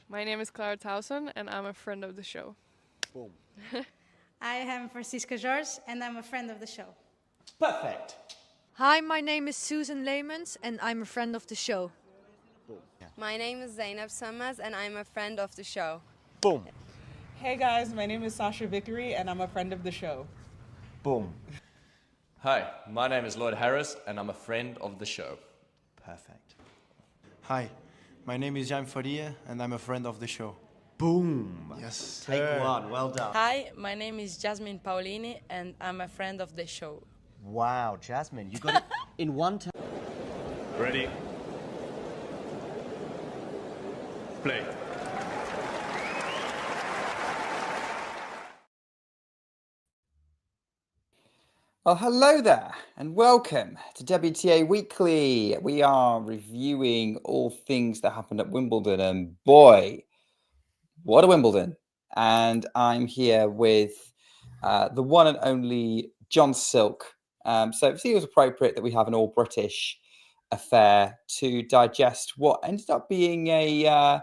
My name is Clara Towson, and I'm a friend of the show. Boom. I am Francisca George, and I'm a friend of the show. Perfect. Hi, my name is Susan Leemans and I'm a friend of the show. Boom. Yeah. My name is Zainab Sammaz and I'm a friend of the show. Boom. Hey guys, my name is Sasha Vickery and I'm a friend of the show. Boom. Hi, my name is Lloyd Harris and I'm a friend of the show. Perfect. Hi, my name is Jan Faria and I'm a friend of the show. Boom. Yes. Take one. Well done. Hi, my name is Jasmine Paolini and I'm a friend of the show. Wow, Jasmine, you got it in one time. Ready? Play. Well, hello there, and welcome to WTA Weekly. We are reviewing all things that happened at Wimbledon, and boy, what a Wimbledon! And I'm here with the one and only John Silk. So it feels appropriate that we have an all-British affair to digest what ended up being a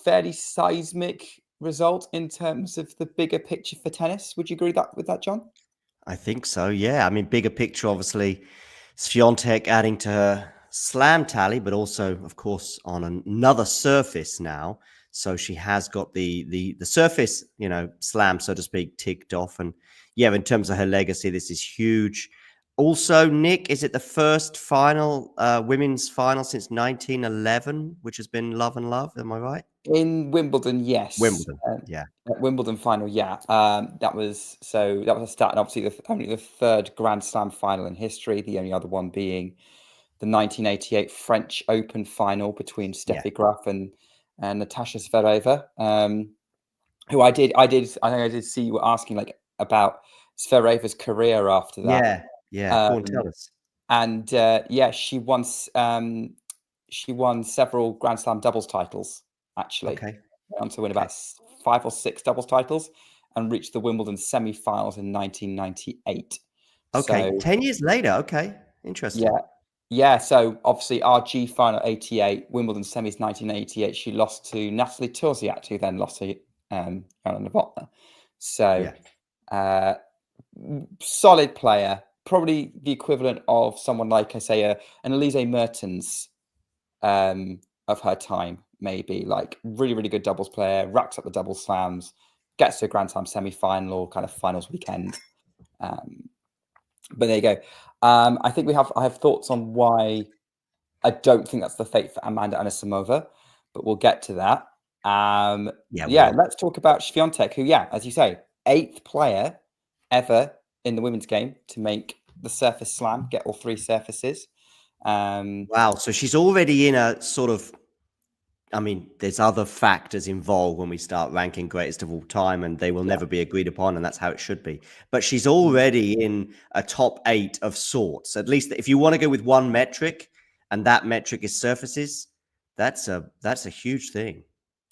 fairly seismic result in terms of the bigger picture for tennis. Would you agree with that, John? I think so, yeah. I mean, bigger picture, obviously, Swiatek adding to her slam tally, but also, of course, on another surface now. So she has got the surface, slam, so to speak, ticked off. And yeah, in terms of her legacy, this is huge. Also, Nick, is it the first final, women's final since 1911, which has been Love and Love? Am I right? In Wimbledon, yes. Wimbledon, yeah. Wimbledon final, yeah. That was a stat, and obviously only the third Grand Slam final in history. The only other one being the 1988 French Open final between Steffi Graf and Natasha Zvereva. Who I think I did see you were asking about Zvereva's career after that. Yeah. Go on, tell us. And she won several Grand Slam doubles titles. Actually, okay. Went on to win about 5 or 6 doubles titles and reached the Wimbledon semi-finals in 1998. Okay, so, 10 years later. Okay, interesting. Yeah. So obviously, RG final 88, Wimbledon semis 1988. She lost to Natalie Turziak, who then lost to Anna Novotná. So, solid player, probably the equivalent of someone like an Elise Mertens of her time. Maybe like really, really good doubles player, racks up the double slams, gets to a Grand Slam semi-final or kind of finals weekend. But there you go. I think I have thoughts on why I don't think that's the fate for Amanda Anisimova, but we'll get to that. Let's talk about Swiatek, who, as you say, 8th player ever in the women's game to make the surface slam, get all 3 surfaces. Wow. So she's already in a sort of, I mean, there's other factors involved when we start ranking greatest of all time, and they will never be agreed upon, and that's how it should be. But she's already in a top 8 of sorts. At least if you want to go with one metric, and that metric is surfaces, that's a huge thing.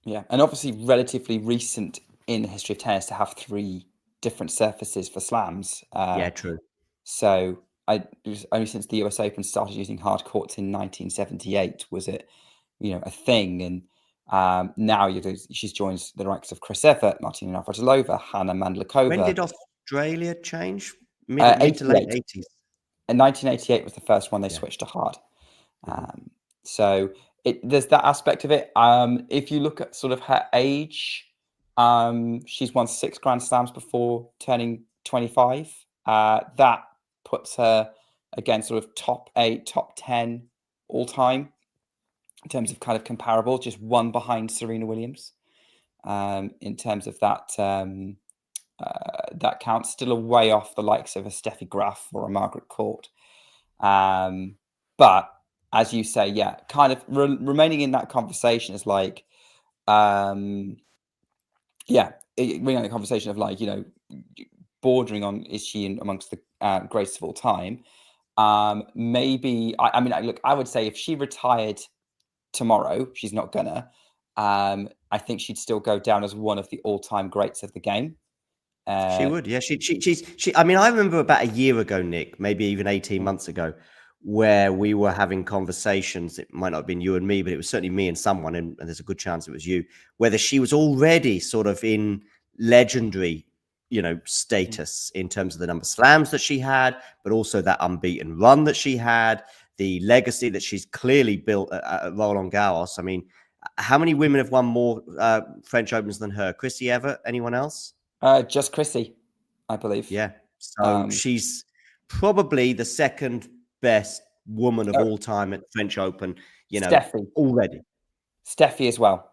Yeah, and obviously relatively recent in the history of tennis to have 3 different surfaces for slams. True. So only since the US Open started using hard courts in 1978 was it a thing, and now she's joined the ranks of Chris Evert, Martina Navratilova, Hannah Mandlikova. When did Australia change? Mid to late 80s. And 1988 was the first one they switched to hard. So there's that aspect of it. If you look at sort of her age, she's won 6 Grand Slams before turning 25. That puts her again sort of top 8, top 10 all time. In terms of kind of comparable, just one behind Serena Williams. In terms of that, that counts, still a way off the likes of a Steffi Graf or a Margaret Court. But as you say, kind of remaining in that conversation is like, remaining in the conversation of bordering on, is she amongst the greatest of all time? Maybe, I mean, look, I would say if she retired tomorrow, she's not gonna. I think she'd still go down as one of the all-time greats of the game. She would, yeah. She. I mean, I remember about a year ago, Nick, maybe even 18 months ago, where we were having conversations. It might not have been you and me, but it was certainly me and someone, and there's a good chance it was you, whether she was already sort of in legendary, status in terms of the number of slams that she had, but also that unbeaten run that she had, the legacy that she's clearly built at Roland Garros. I mean, how many women have won more French Opens than her? Chrissy Evert? Anyone else? Just Chrissy, I believe. Yeah. So she's probably the second best woman of all time at French Open, Steffi. already. Steffi as well.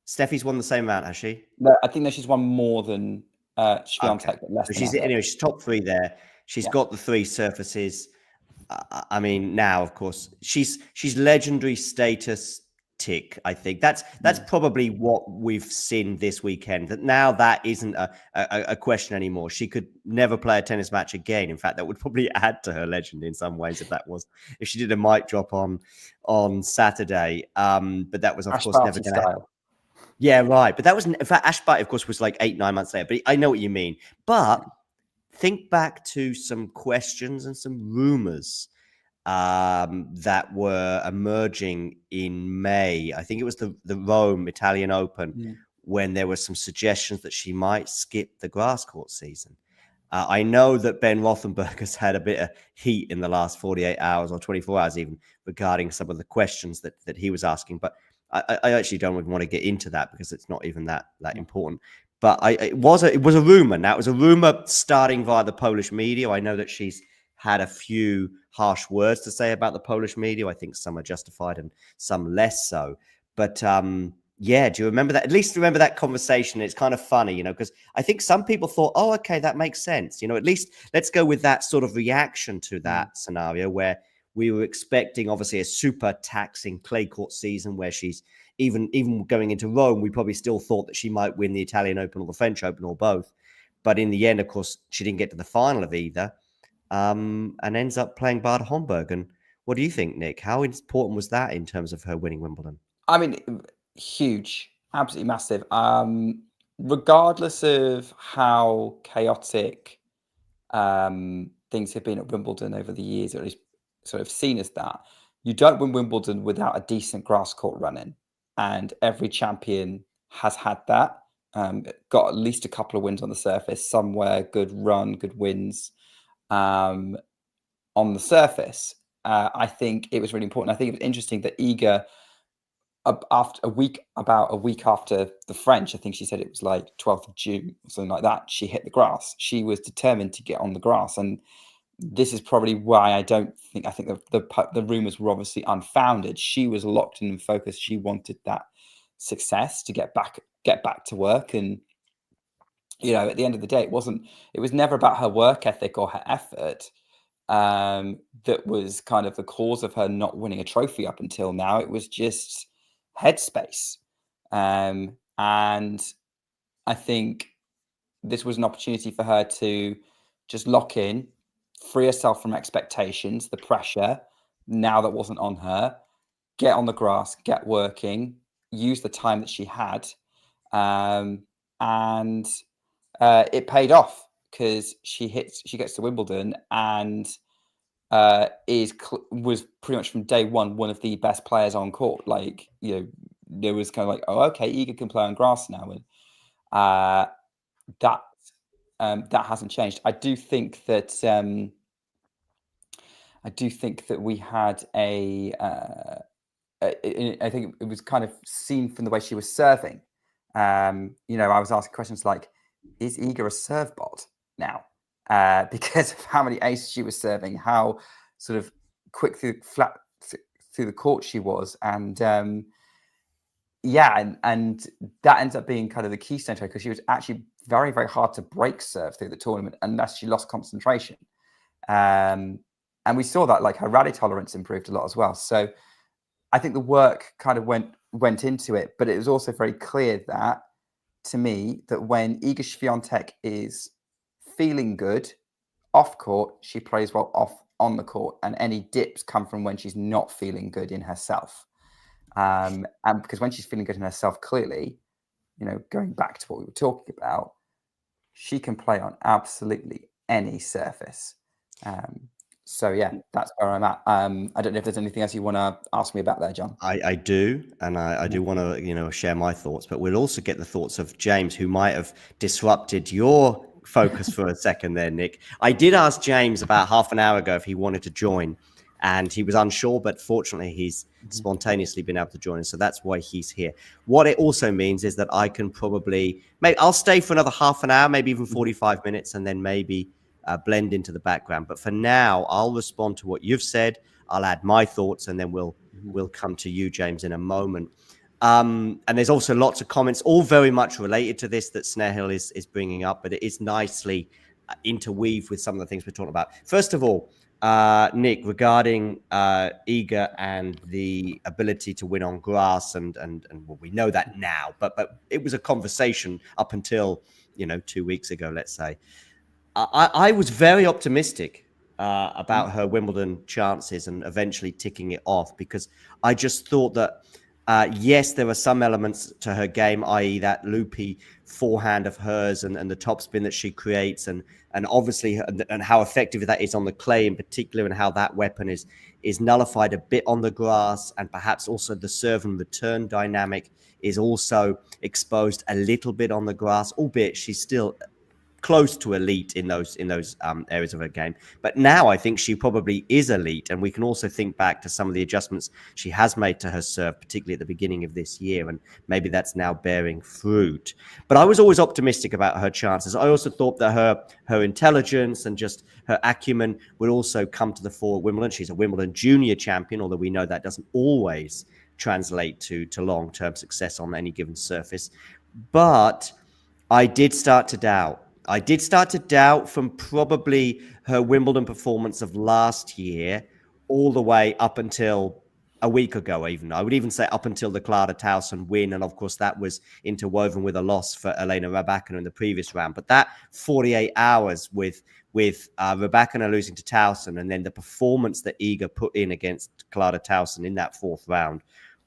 Steffi's won the same amount, has she? No, I think that she's won more than Swiatek, Okay. but less So than Evert. anyway, she's top 3 there. She's got the 3 surfaces. I mean, now, of course, she's legendary status tick. I think that's probably what we've seen this weekend. That now that isn't a question anymore. She could never play a tennis match again. In fact, that would probably add to her legend in some ways if she did a mic drop on Saturday. But that was of course never going to happen. Yeah, right. But that was, in fact, Ash Barty, of course, was like 8-9 months later. But I know what you mean. But think back to some questions and some rumors that were emerging in May. I think it was the Rome Italian Open when there were some suggestions that she might skip the grass court season. I know that Ben Rothenberg has had a bit of heat in the last 48 hours or 24 hours even regarding some of the questions that he was asking. But I actually don't even want to get into that because it's not even that important. But it was a rumor. Now, it was a rumor starting via the Polish media. I know that she's had a few harsh words to say about the Polish media. I think some are justified and some less so. But yeah, do you remember that? At least remember that conversation. It's kind of funny, because I think some people thought, oh, okay, that makes sense. At least let's go with that sort of reaction to that scenario where we were expecting, obviously, a super taxing clay court season where she's even going into Rome. We probably still thought that she might win the Italian Open or the French Open or both. But in the end, of course, she didn't get to the final of either and ends up playing Bad Homburg. And what do you think, Nick? How important was that in terms of her winning Wimbledon? I mean, huge, absolutely massive. Regardless of how chaotic things have been at Wimbledon over the years, or at least sort of seen as that, you don't win Wimbledon without a decent grass court run-in. And every champion has had that. Got at least a couple of wins on the surface, somewhere good run, good wins on the surface. I think it was really important. I think it was interesting that Iga, about a week after the French, I think she said it was like 12th of June or something like that, she hit the grass. She was determined to get on the grass. And this is probably why I think the rumors were obviously unfounded. She was locked in and focused. She wanted that success to get back to work. And at the end of the day, it was never about her work ethic or her effort that was kind of the cause of her not winning a trophy up until now. It was just headspace. And I think this was an opportunity for her to just lock in, free herself from expectations, the pressure, now that wasn't on her, get on the grass, get working, use the time that she had. And it paid off because she gets to Wimbledon and was pretty much from day one of the best players on court. Like, there was kind of like, oh, okay, Iga can play on grass now. And that hasn't changed. I do think that we had I think it was kind of seen from the way she was serving. I was asking questions like, is Iga a serve bot now? Because of how many aces she was serving, how sort of quick through the court she was. And and that ends up being kind of the keystone to her, because she was actually very, very hard to break serve through the tournament unless she lost concentration. And we saw that, like, her rally tolerance improved a lot as well. So I think the work kind of went into it, but it was also very clear that, to me, that when Iga Swiatek is feeling good off court, she plays well on the court, and any dips come from when she's not feeling good in herself. And because when she's feeling good in herself, clearly, going back to what we were talking about, she can play on absolutely any surface. So yeah, that's where I'm at. I don't know if there's anything else you want to ask me about there, John. I do, and I do want to, share my thoughts, but we'll also get the thoughts of James, who might have disrupted your focus for a second there, Nick. I did ask James about half an hour ago if he wanted to join, and he was unsure, but fortunately he's spontaneously been able to join us, so that's why he's here. What it also means is that I can I'll stay for another half an hour, maybe even 45 minutes, and then maybe blend into the background. But for now, I'll respond to what you've said. I'll add my thoughts, and then we'll come to you, James, in a moment. And there's also lots of comments, all very much related to this, that Snehil is bringing up, but it is nicely interweaved with some of the things we're talking about. First of all, Nick, regarding Iga and the ability to win on grass, and well, we know that now, but it was a conversation up until 2 weeks ago, let's say. I was very optimistic about her Wimbledon chances and eventually ticking it off, because I just thought that, yes, there are some elements to her game, i.e. that loopy forehand of hers and the topspin that she creates, and obviously and how effective that is on the clay in particular, and how that weapon is nullified a bit on the grass, and perhaps also the serve and return dynamic is also exposed a little bit on the grass, albeit she's still close to elite in those areas of her game. But now I think she probably is elite, and we can also think back to some of the adjustments she has made to her serve, particularly at the beginning of this year, and maybe that's now bearing fruit. But I was always optimistic about her chances. I also thought that her intelligence and just her acumen would also come to the fore at Wimbledon. She's a Wimbledon junior champion, although we know that doesn't always translate to long-term success on any given surface. But I did start to doubt. From probably her Wimbledon performance of last year all the way up until a week ago, even. I would even say up until the Clara Towson win. And of course, that was interwoven with a loss for Elena Rybakina in the previous round. But that 48 hours with Rybakina losing to Towson, and then the performance that Iga put in against Clara Towson in that fourth round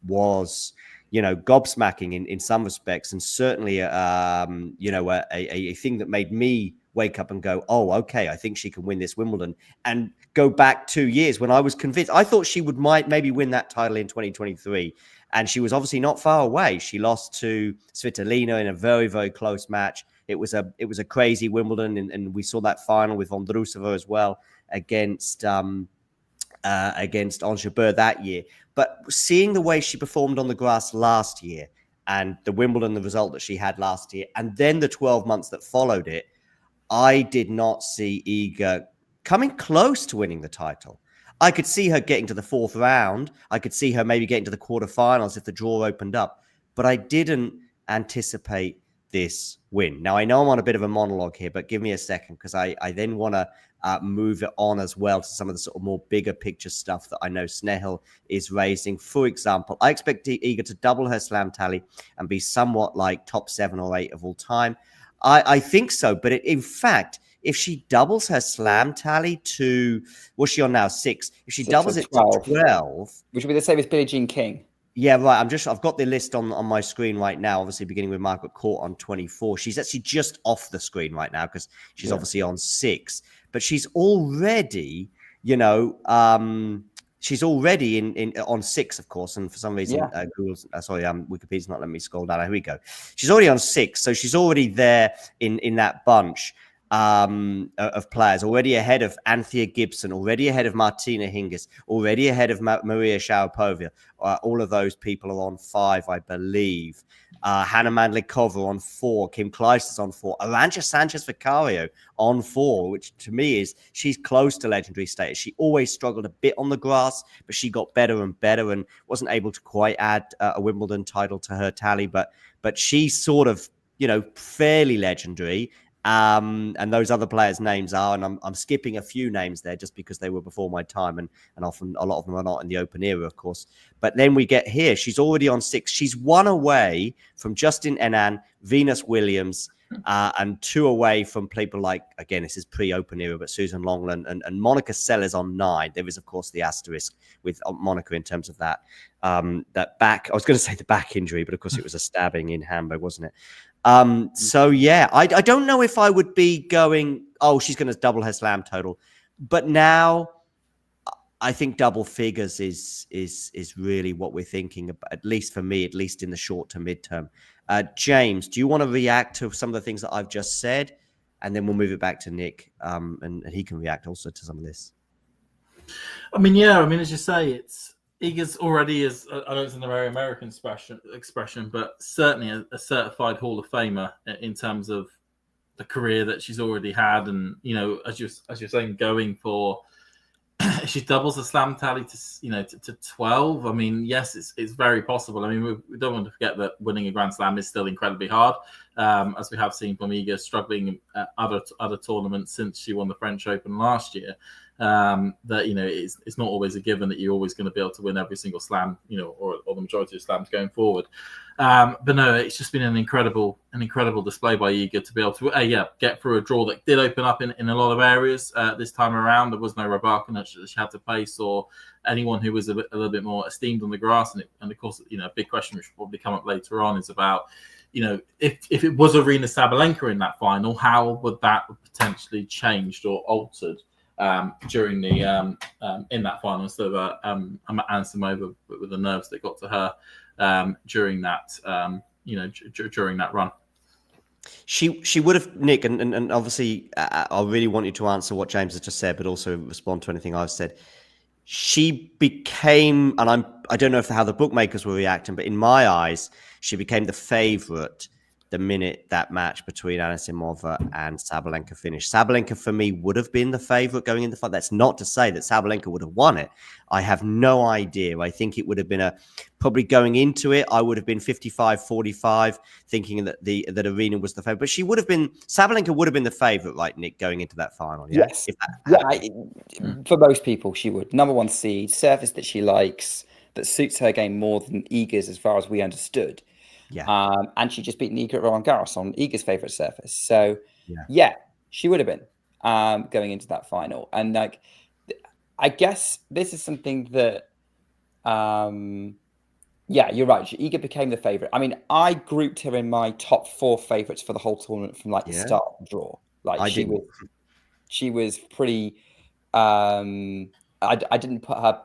was, gobsmacking in some respects, and certainly, a thing that made me wake up and go, oh, okay, I think she can win this Wimbledon. And go back 2 years when I was convinced. I thought she might maybe win that title in 2023, and she was obviously not far away. She lost to Svitolina in a very, very close match. It was a crazy Wimbledon, and we saw that final with Vondrousova as well against Ons Jabeur that year. But seeing the way she performed on the grass last year, and the Wimbledon, the result that she had last year, and then the 12 months that followed it, I did not see Iga coming close to winning the title. I could see her getting to the fourth round. I could see her maybe getting to the quarterfinals if the draw opened up. But I didn't anticipate this win. Now, I know I'm on a bit of a monologue here, but give me a second, because I then want to move it on as well to some of the sort of more bigger picture stuff that I know Snehil is raising. For example, I expect Iga to double her slam tally and be somewhat like top 7 or 8 of all time. I think so, but in fact, if she doubles her slam tally to, what's she on now, 6? If she doubles it to 12, which would be the same as Billie Jean King. Yeah, right. I've got the list on my screen right now, obviously beginning with Margaret Court on 24. She's actually just off the screen right now because she's obviously on 6. But she's already, she's already on 6, of course. And for some reason, Wikipedia's not letting me scroll down. Here we go. She's already on 6. So she's already there in that bunch of players, already ahead of Anthea Gibson, already ahead of Martina Hingis, already ahead of Maria Sharapova. All of those people are on 5, I believe. Hannah Mandlikova on 4, Kim Clijsters on 4, Arantxa Sanchez Vicario on 4, which to me she's close to legendary status. She always struggled a bit on the grass, but she got better and better and wasn't able to quite add a Wimbledon title to her tally. But she's sort of, fairly legendary. And those other players' names are, and I'm skipping a few names there just because they were before my time, and often a lot of them are not in the Open era, of course. But then we get here. She's already on 6. She's 1 away from Justin Henin, Venus Williams, and 2 away from people like, again, this is pre-Open era, but Susan Longland and Monica Seles on 9. There is, of course, the asterisk with Monica in terms of that back. I was going to say the back injury, but of course it was a stabbing in Hamburg, wasn't it? So yeah, I don't know if I would be going, oh, she's going to double her slam total. But now I think double figures is really what we're thinking about, at least for me, at least in the short to midterm. James, do you want to react to some of the things that I've just said? And then we'll move it back to Nick, and he can react also to some of this. I mean, yeah. I mean, as you say, Iga's already is. I know it's in a very American expression, but certainly a certified Hall of Famer in terms of the career that she's already had, and as you're saying, going for. She doubles the slam tally to 12. I mean, yes, it's very possible. I mean, we don't want to forget that winning a Grand Slam is still incredibly hard, as we have seen from Iga struggling at other tournaments since she won the French Open last year. That it's not always a given that you're always going to be able to win every single slam, or the majority of slams going forward. But no, it's just been an incredible display by Iga to be able to get through a draw that did open up in a lot of areas this time around. There was no Rybakina that she had to face, or anyone who was a little bit more esteemed on the grass. And of course, a big question which will probably come up later on is about, if it was Arina Sabalenka in that final, how would that potentially changed or altered during the in that final instead of Anisimova with the nerves that got to her during that during that run. She would have, Nick, and obviously I really want you to answer what James has just said, but also respond to anything I've said. She became, and I don't know how the bookmakers were reacting, but in my eyes, she became the favourite the minute that match between Anisimova and Sabalenka finished. Sabalenka, for me, would have been the favourite going into the fight. That's not to say that Sabalenka would have won it. I have no idea. I think it would have been probably going into it, I would have been 55-45, thinking that that Arina was the favourite. But Sabalenka would have been the favourite, right, Nick, going into that final? Yeah? Yes. For most people, she would. Number one seed, surface that she likes, that suits her game more than Iga's, as far as we understood. Yeah. And she just beat Iga at Roland Garros on Iga's favourite surface. So, yeah, she would have been going into that final. And I guess this is something that, you're right. Iga became the favourite. I mean, I grouped her in my top 4 favourites for the whole tournament from the start of the draw. She was pretty. I didn't put her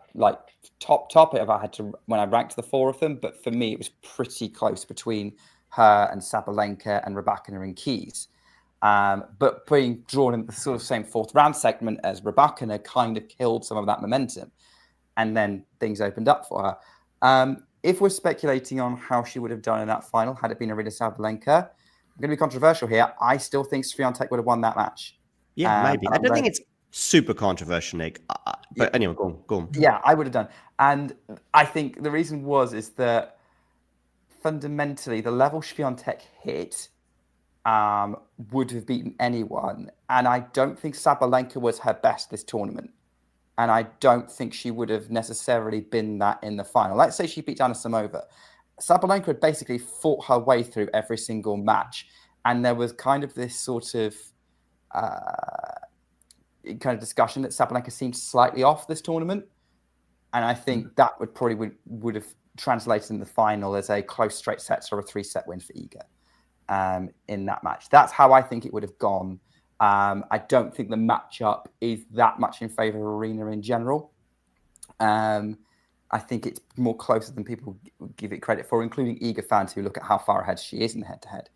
top if I had to when I ranked the 4 of them, but for me it was pretty close between her and Sabalenka and Rybakina and Keys. But being drawn in the sort of same 4th round segment as Rybakina kind of killed some of that momentum, and then things opened up for her. If we're speculating on how she would have done in that final had it been Arina Sabalenka, I'm going to be controversial here. I still think Swiatek would have won that match. Yeah, maybe. I don't think it's super controversial, Nick. But anyway, go on. Yeah, I would have done. And I think the reason is that fundamentally the level Swiatek hit would have beaten anyone. And I don't think Sabalenka was her best this tournament. And I don't think she would have necessarily been that in the final. Let's say she beat Anisimova. Sabalenka had basically fought her way through every single match. And there was kind of this sort of discussion that Sabalenka seemed slightly off this tournament. And I think that would have translated in the final as a close straight sets or a 3-set win for Iga in that match. That's how I think it would have gone. I don't think the matchup is that much in favour of Arina in general. I think it's more closer than people give it credit for, including Iga fans who look at how far ahead she is in the head-to-head.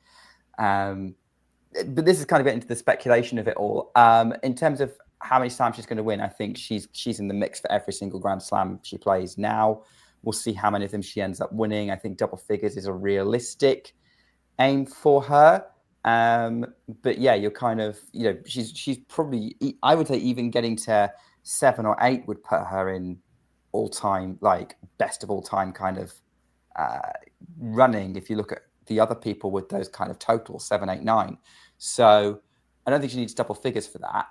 But this is kind of into the speculation of it all. In terms of how many slams she's going to win, I think she's in the mix for every single Grand Slam she plays now. We'll see how many of them she ends up winning. I think double figures is a realistic aim for her. But yeah, you're kind of, she's probably, I would say even getting to 7 or 8 would put her in all-time, best of all time kind of running. If you look at the other people with those kind of totals, 7, 8, 9. So I don't think she needs double figures for that.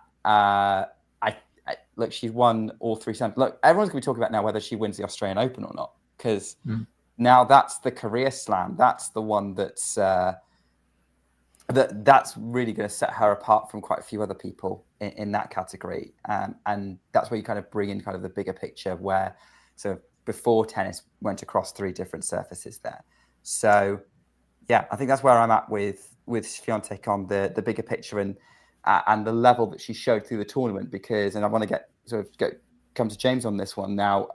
Look, she's won all 3 slams. Look, everyone's going to be talking about now whether she wins the Australian Open or not, because now that's the career slam. That's the one that's that's really going to set her apart from quite a few other people in that category. And that's where you kind of bring in kind of the bigger picture where, so before tennis went across 3 different surfaces there. So yeah, I think that's where I'm at with Swiatek on the bigger picture and the level that she showed through the tournament, because, and I want to go come to James on this one now.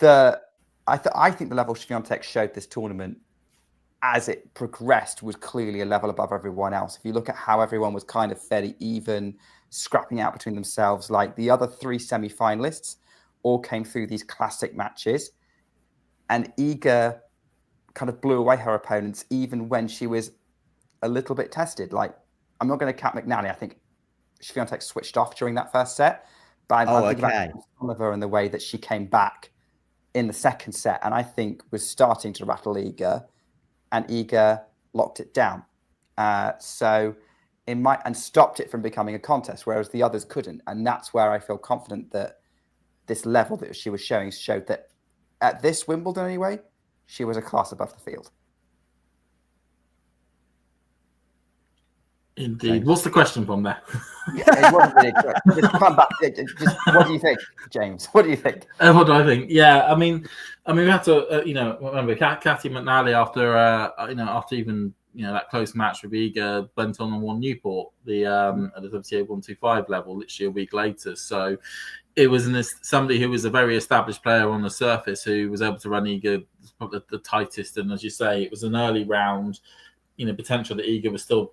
Sure. I think the level Swiatek showed this tournament as it progressed was clearly a level above everyone else. If you look at how everyone was kind of fairly even, scrapping out between themselves, like the other 3 semi-finalists all came through these classic matches, and Iga kind of blew away her opponents even when she was a little bit tested. Like, I'm not going to cap McNally. I think Swiatek switched off during that first set, but I'm thinking about Oliver and the way that she came back in the second set, and I think was starting to rattle Iga, and Iga locked it down. So it might, and stopped it from becoming a contest, whereas the others couldn't. And that's where I feel confident that this level that she was showing showed that at this Wimbledon anyway, she was a class above the field. Indeed. What's the question from there? It wasn't really quick. Just come back. Just, what do you think, James? What do you think? What do I think? Yeah, I mean, we have to, remember Cathy McNally after even that close match with Iga went on and won Newport at the WTA 125 level literally a week later. So it was somebody who was a very established player on the surface who was able to run Iga probably the tightest. And as you say, it was an early round. Potential that Iga was still,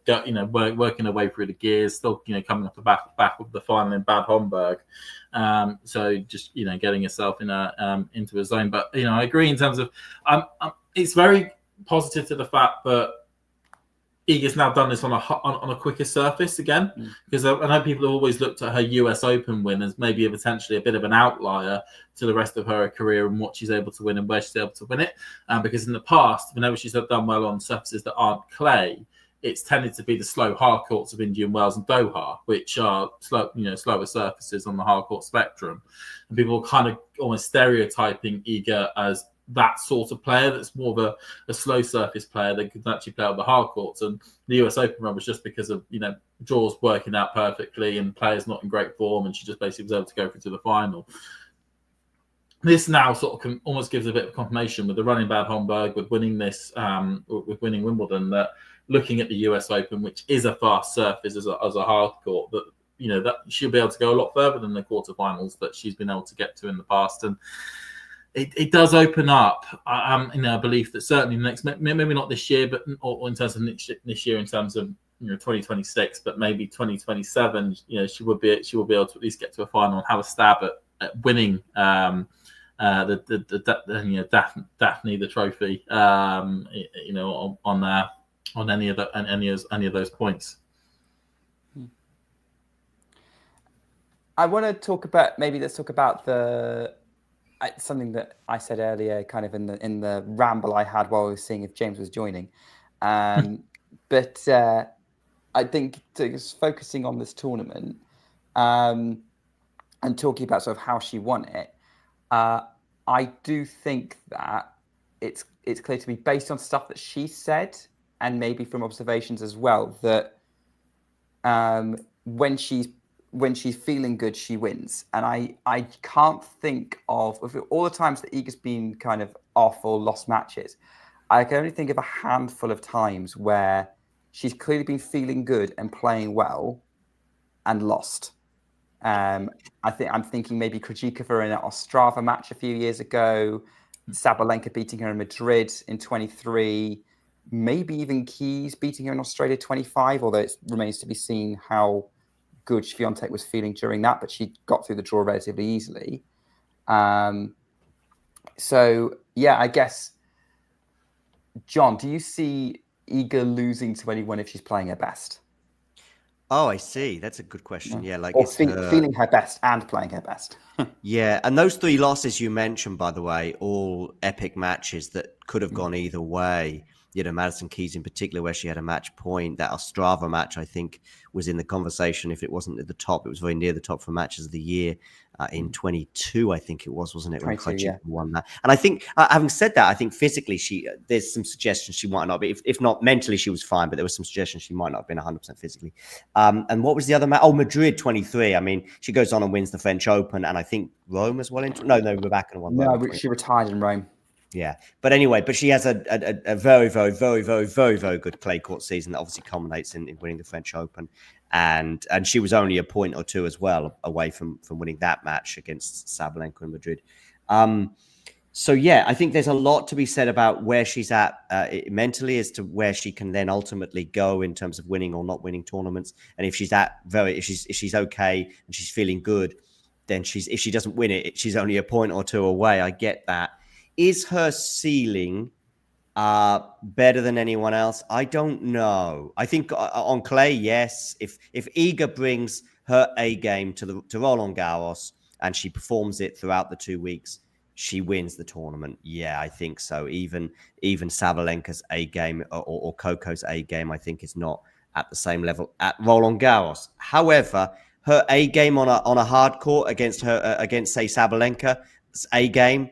working her way through the gears, still, coming off the back of the final in Bad Homburg. So just, getting herself into a zone. But, I agree in terms of, it's very positive to the fact that Iga's now done this on a quicker surface again, because I know people have always looked at her US Open win as maybe potentially a bit of an outlier to the rest of her career and what she's able to win and where she's able to win it. Because in the past, whenever she's done well on surfaces that aren't clay, it's tended to be the slow hard courts of Indian Wells and Doha, which are slower surfaces on the hard court spectrum. And people are kind of almost stereotyping Iga as that sort of player that's more of a slow surface player that could actually play on the hard courts. And the US Open run was just because of, draws working out perfectly and players not in great form, and she just basically was able to go through to the final. This now sort of almost gives a bit of confirmation with the run in Bad Homburg, with winning this, with winning Wimbledon, that looking at the US Open, which is a fast surface as a hard court, that, that she'll be able to go a lot further than the quarterfinals that she's been able to get to in the past. And it does open up a belief that certainly next, maybe not this year, but or in terms of this year, in terms of 2026, but maybe 2027, she will be able to at least get to a final and have a stab at winning Daphne the trophy, on any of those points. I want to talk about, let's talk about something that I said earlier, kind of in the ramble I had while we were seeing if James was joining. But I think just focusing on this tournament and talking about sort of how she won it, I do think that it's clear to me, based on stuff that she said and maybe from observations as well, that when she's feeling good, she wins. And I can't think of all the times that Iga's been kind of off or lost matches. I can only think of a handful of times where she's clearly been feeling good and playing well and lost. I'm thinking maybe Krejcikova in an Ostrava match a few years ago, Sabalenka beating her in Madrid in 23, maybe even Keys beating her in Australia 25, although it remains to be seen how good Swiatek was feeling during that, but she got through the draw relatively easily. So yeah, I guess, John, do you see Iga losing to anyone if she's playing her best? Oh, I see. That's a good question. Yeah, like feeling her best and playing her best. Yeah, and those 3 losses you mentioned, by the way, all epic matches that could have gone either way. Madison Keys in particular, where she had a match point. That Ostrava match, I think, was in the conversation. If it wasn't at the top, it was very near the top for matches of the year in 22, I think it was, wasn't it? When Krejcikova won that. And I think, having said that, I think physically there's some suggestions she might not be. If not mentally, she was fine, but there was some suggestions she might not have been 100% physically. And what was the other match? Oh, Madrid 23. I mean, she goes on and wins the French Open, and I think Rome as well. No, Rebecca won. No, she retired in Rome. Yeah, but anyway, she has a very, very, very, very, very, very good clay court season that obviously culminates in winning the French Open. and she was only a point or two as well away from winning that match against Sabalenka in Madrid. So yeah, I think there's a lot to be said about where she's at mentally as to where she can then ultimately go in terms of winning or not winning tournaments. And if she's if she's okay and she's feeling good, then if she doesn't win it, she's only a point or two away. I get that. Is her ceiling better than anyone else? I don't know. I think on clay, yes. If Iga brings her A game to Roland Garros and she performs it throughout the 2 weeks, she wins the tournament. Yeah, I think so. Even Sabalenka's A game or Coco's A game, I think, is not at the same level at Roland Garros. However, her A game on a hard court against say Sabalenka's A game,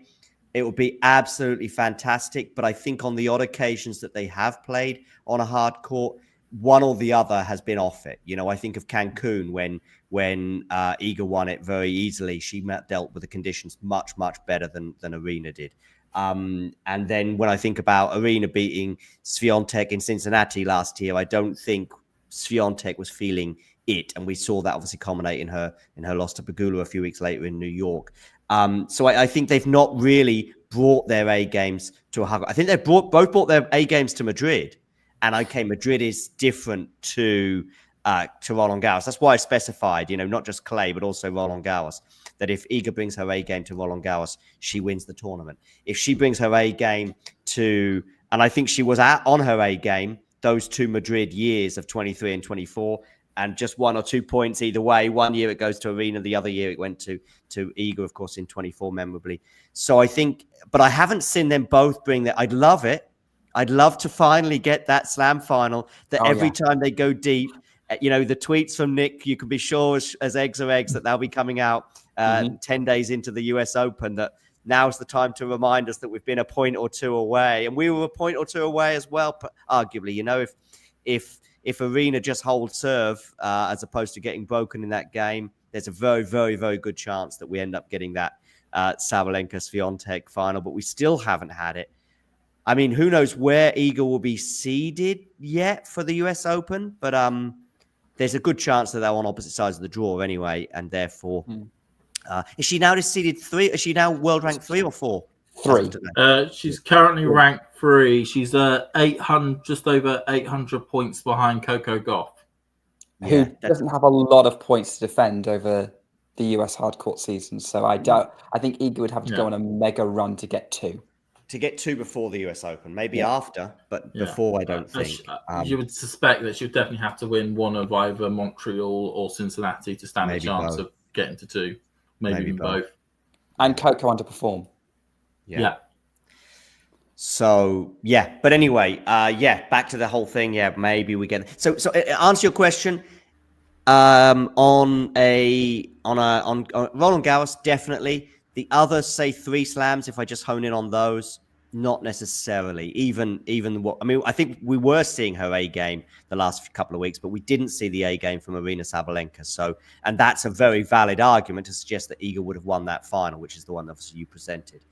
it would be absolutely fantastic. But I think on the odd occasions that they have played on a hard court, one or the other has been off it. I think of Cancun when Iga won it very easily. She dealt with the conditions much better than Arena did. And then when I think about Arena beating Swiatek in Cincinnati last year, I don't think Swiatek was feeling it, and we saw that obviously culminate in her loss to Pegula a few weeks later in New York. So I think they've not really brought their A games to a hug. I think they've both brought their A games to Madrid. And okay, Madrid is different to Roland Garros. That's why I specified, not just clay, but also Roland Garros, that if Iga brings her A game to Roland Garros, she wins the tournament. If she brings her A game and I think she was on her A game those two Madrid years of 23 and 24, and just 1 or 2 points either way. One year it goes to Arena, the other year it went to Iga, of course, in 24 memorably. So I think, but I haven't seen them both bring that. I'd love it. I'd love to finally get that slam final that every time they go deep, the tweets from Nick, you can be sure as eggs are eggs that they'll be coming out 10 days into the US Open, that now's the time to remind us that we've been a point or two away. And we were a point or two away as well, arguably, if Arena just holds serve as opposed to getting broken in that game, there's a very, very, very good chance that we end up getting that Sabalenka-Swiatek final, but we still haven't had it. I mean, who knows where Iga will be seeded yet for the US Open, but there's a good chance that they're on opposite sides of the draw anyway, and therefore, is she now just seeded 3? Is she now world ranked 3 or 4? 3. She's currently ranked 3. She's 800, just over 800 points behind Coco Gauff, who doesn't have a lot of points to defend over the US hardcourt season. So I think Iga would have to go on a mega run to get 2. To get 2 before the US Open, maybe after, but before I don't think. You would suspect that she would definitely have to win one of either Montreal or Cincinnati to stand a chance of getting to 2. Maybe both. And Coco underperform. Yeah. So but anyway, back to the whole thing. Yeah, maybe we get so answer your question. On Roland Garros, definitely. The other, say, 3 slams, if I just hone in on those, not necessarily. Even what, I mean, I think we were seeing her A game the last couple of weeks, but we didn't see the A game from Arina Sabalenka. So, and that's a very valid argument to suggest that Iga would have won that final, which is the one obviously you presented.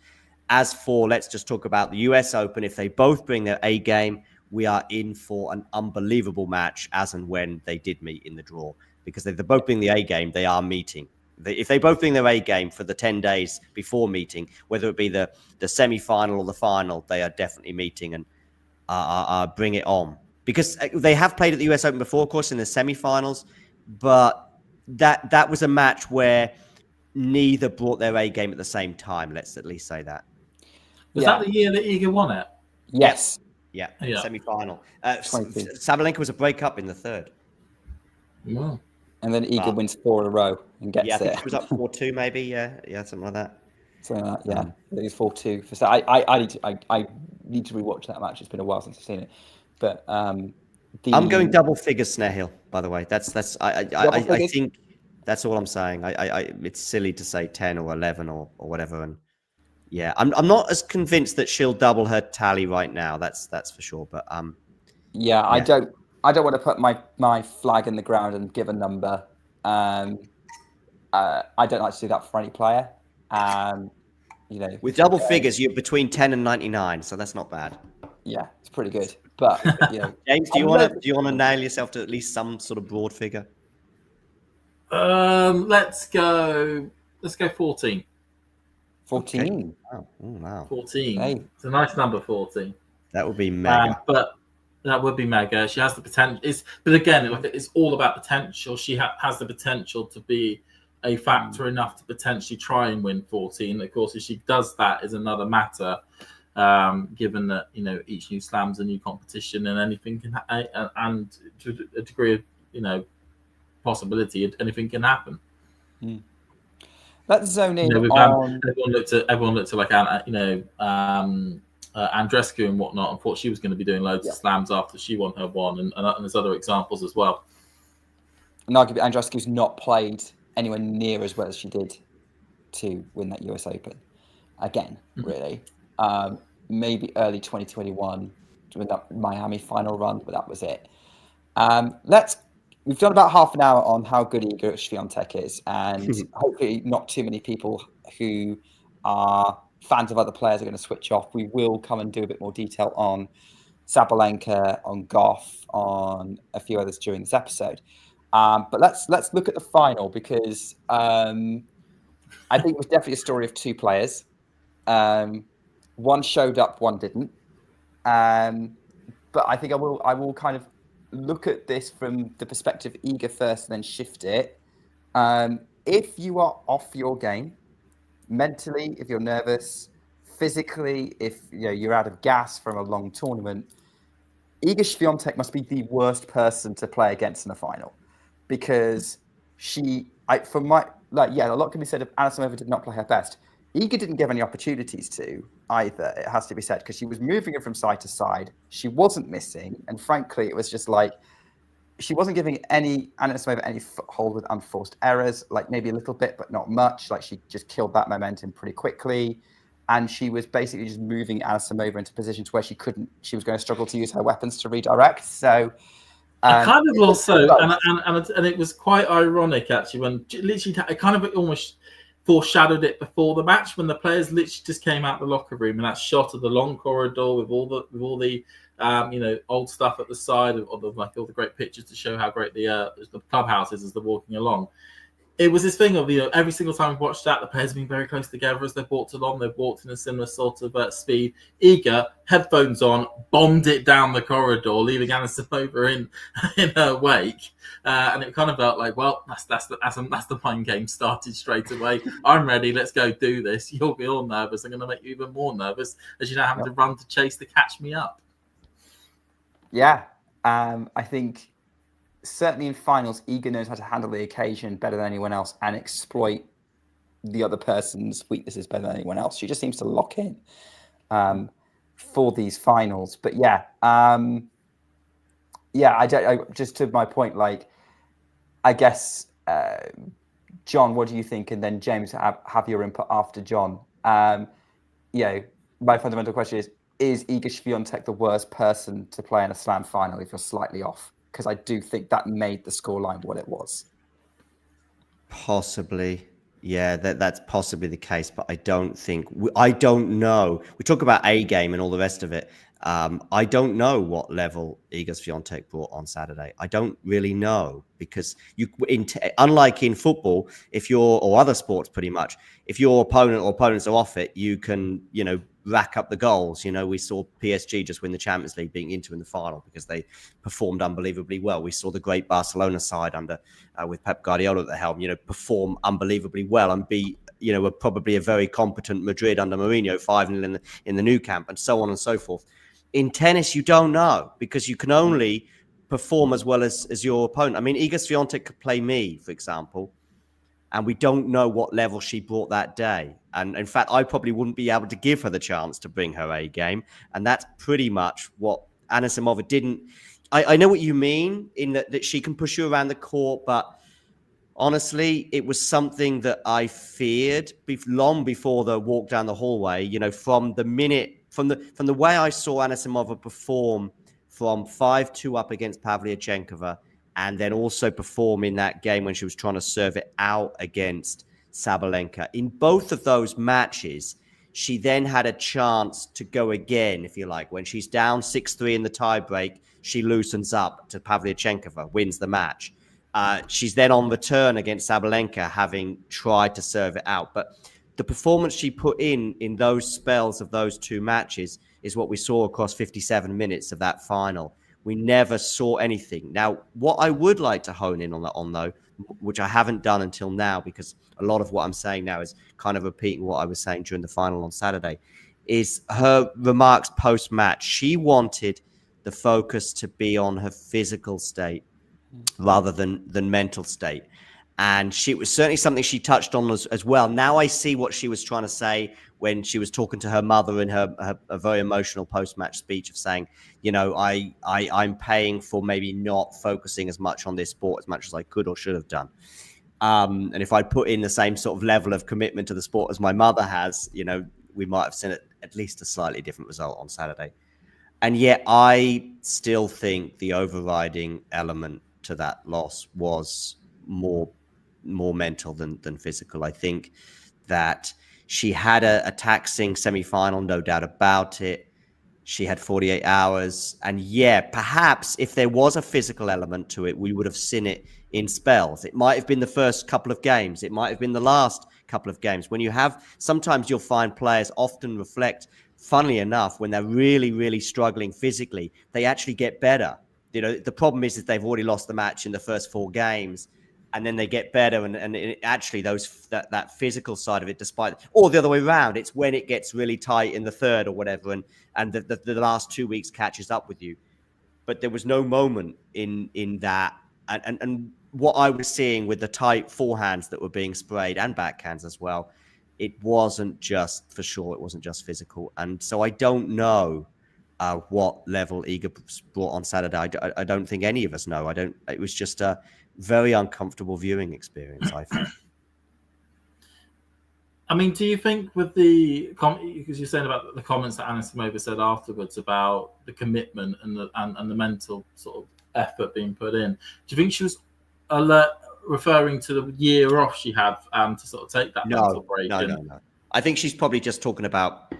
As for, let's just talk about the US Open. If they both bring their A game, we are in for an unbelievable match as and when they did meet in the draw. Because if they both bring the A game, they are meeting. If they both bring their A game for the 10 days before meeting, whether it be the semi-final or the final, they are definitely meeting and bring it on. Because they have played at the US Open before, of course, in the semi-finals, but that was a match where neither brought their A game at the same time. Let's at least say that. Was that the year that Iga won it? Yes. Yeah. Semi-final. Sabalenka was a breakup in the 3rd. Wow. And then Iga wins 4 in a row and gets I think it. she was up 4-2 maybe. Yeah, something like that. Something like that, yeah. It was 4-2. I need to rewatch that match. It's been a while since I've seen it. But I'm going double figures, Snehil, by the way. I think that's all I'm saying. It's silly to say 10 or 11 or whatever. And yeah, I'm not as convinced that she'll double her tally right now. That's for sure. But I don't want to put my flag in the ground and give a number. I don't like to do that for any player. With double figures, you're between 10 and 99, so that's not bad. Yeah, it's pretty good. But James, do you want to nail yourself to at least some sort of broad figure? Let's go 14. 14. Oh, wow. 14. Hey. It's a nice number, 14. That would be mega. But that would be mega. She has the potential. But again, it's all about potential. She has the potential to be a factor enough to potentially try and win 14. Of course, if she does that, is another matter. Given that each new slam's a new competition and anything can and to a degree of possibility, anything can happen. Let's zone in on. Everyone looked at like Andreescu and whatnot, and thought she was going to be doing loads of slams after she won her one, and there's other examples as well. And arguably, Andreescu's not played anywhere near as well as she did to win that US Open. Again, really. Maybe early 2021 with that Miami final run, but that was it. We've done about half an hour on how good Iga Swiatek is, and hopefully not too many people who are fans of other players are going to switch off. We will come and do a bit more detail on Sabalenka, on Goff, on a few others during this episode. But let's look at the final, because I think it was definitely a story of two players. One showed up, one didn't. But I think I will kind of look at this from the perspective of Iga first, and then shift it. If you are off your game, mentally, if you're nervous, physically, if you're out of gas from a long tournament, Iga Swiatek must be the worst person to play against in a final, because a lot can be said if Anisimova did not play her best. Iga didn't give any opportunities to either, it has to be said, because she was moving her from side to side. She wasn't missing. And frankly, it was just like, she wasn't giving Anisimova any foothold with unforced errors, like maybe a little bit, but not much. Like, she just killed that momentum pretty quickly. And she was basically just moving Anisimova into positions where she was going to struggle to use her weapons to redirect. So I kind of also, and it was quite ironic actually, when literally I kind of almost foreshadowed it before the match, when the players literally just came out the locker room, and that shot of the long corridor with all the old stuff at the side of all the great pictures to show how great the clubhouse is as they're walking along. It was this thing of every single time we've watched that, the players have been very close together as they've walked along. They've walked in a similar sort of speed. Iga, headphones on, bombed it down the corridor, leaving Anisimova in her wake. And it kind of felt like, well, that's the mind game started straight away. I'm ready. Let's go do this. You'll be all nervous. I'm going to make you even more nervous as you're now having to run to chase to catch me up. Yeah, I think certainly in finals, Iga knows how to handle the occasion better than anyone else and exploit the other person's weaknesses better than anyone else. She just seems to lock in for these finals. But I just to my point, like, I guess, John, what do you think? And then James, have your input after John. My fundamental question is Iga Swiatek the worst person to play in a slam final if you're slightly off? Because I do think that made the scoreline what it was. Possibly. Yeah, that's possibly the case, but I don't know. We talk about A game and all the rest of it. I don't know what level Iga Swiatek brought on Saturday. I don't really know, because unlike in football, or other sports pretty much, if your opponent or opponents are off it, you can, rack up the goals. We saw PSG just win the Champions League, being Inter in the final, because they performed unbelievably well. We saw the great Barcelona side with Pep Guardiola at the helm, perform unbelievably well and be, probably a very competent Madrid under Mourinho, 5-0 in the new camp, and so on and so forth. In tennis, you don't know, because you can only perform as well as your opponent. I mean, Iga Swiatek could play me, for example, and we don't know what level she brought that day. And in fact, I probably wouldn't be able to give her the chance to bring her A game. And that's pretty much what Anisimova didn't. I know what you mean in that she can push you around the court, but honestly, it was something that I feared long before the walk down the hallway. From the way I saw Anisimova perform from 5-2 up against Pavlyuchenkova, and then also perform in that game when she was trying to serve it out against Sabalenka. In both of those matches, she then had a chance to go again, if you like. When she's down 6-3 in the tiebreak, she loosens up to Pavlyuchenkova, wins the match. She's then on return against Sabalenka, having tried to serve it out. But the performance she put in those spells of those two matches is what we saw across 57 minutes of that final. We never saw anything. Now, what I would like to hone in on though, which I haven't done until now, because a lot of what I'm saying now is kind of repeating what I was saying during the final on Saturday, is her remarks post-match. She wanted the focus to be on her physical state rather than mental state. And it was certainly something she touched on as well. Now I see what she was trying to say when she was talking to her mother in her very emotional post-match speech of saying, you know, I'm paying for maybe not focusing as much on this sport as much as I could or should have done. And if I put in the same sort of level of commitment to the sport as my mother has, you know, we might have seen at least a slightly different result on Saturday. And yet I still think the overriding element to that loss was more mental than physical. I think that she had a taxing semi-final, no doubt about it. She had 48 hours. And yeah, perhaps if there was a physical element to it, we would have seen it in spells. It might have been the first couple of games. It might have been the last couple of games. When you have, sometimes you'll find players often reflect, funnily enough, when they're really, really struggling physically, they actually get better. You know, the problem is that they've already lost the match in the first 4 games, and then they get better. And it actually, that physical side of it, despite, or the other way around, it's when it gets really tight in the third or whatever, and the last 2 weeks catches up with you. But there was no moment in that. And what I was seeing with the tight forehands that were being sprayed and backhands as well, it wasn't just, for sure, it wasn't just physical. And so I don't know what level Iga brought on Saturday. I don't think any of us know. It was just a very uncomfortable viewing experience, I think. I mean, do you think with because you're saying about the comments that Anisimova said afterwards about the commitment and the mental sort of effort being put in, do you think she was referring to the year off she had to sort of take that mental break? No. I think she's probably just talking about,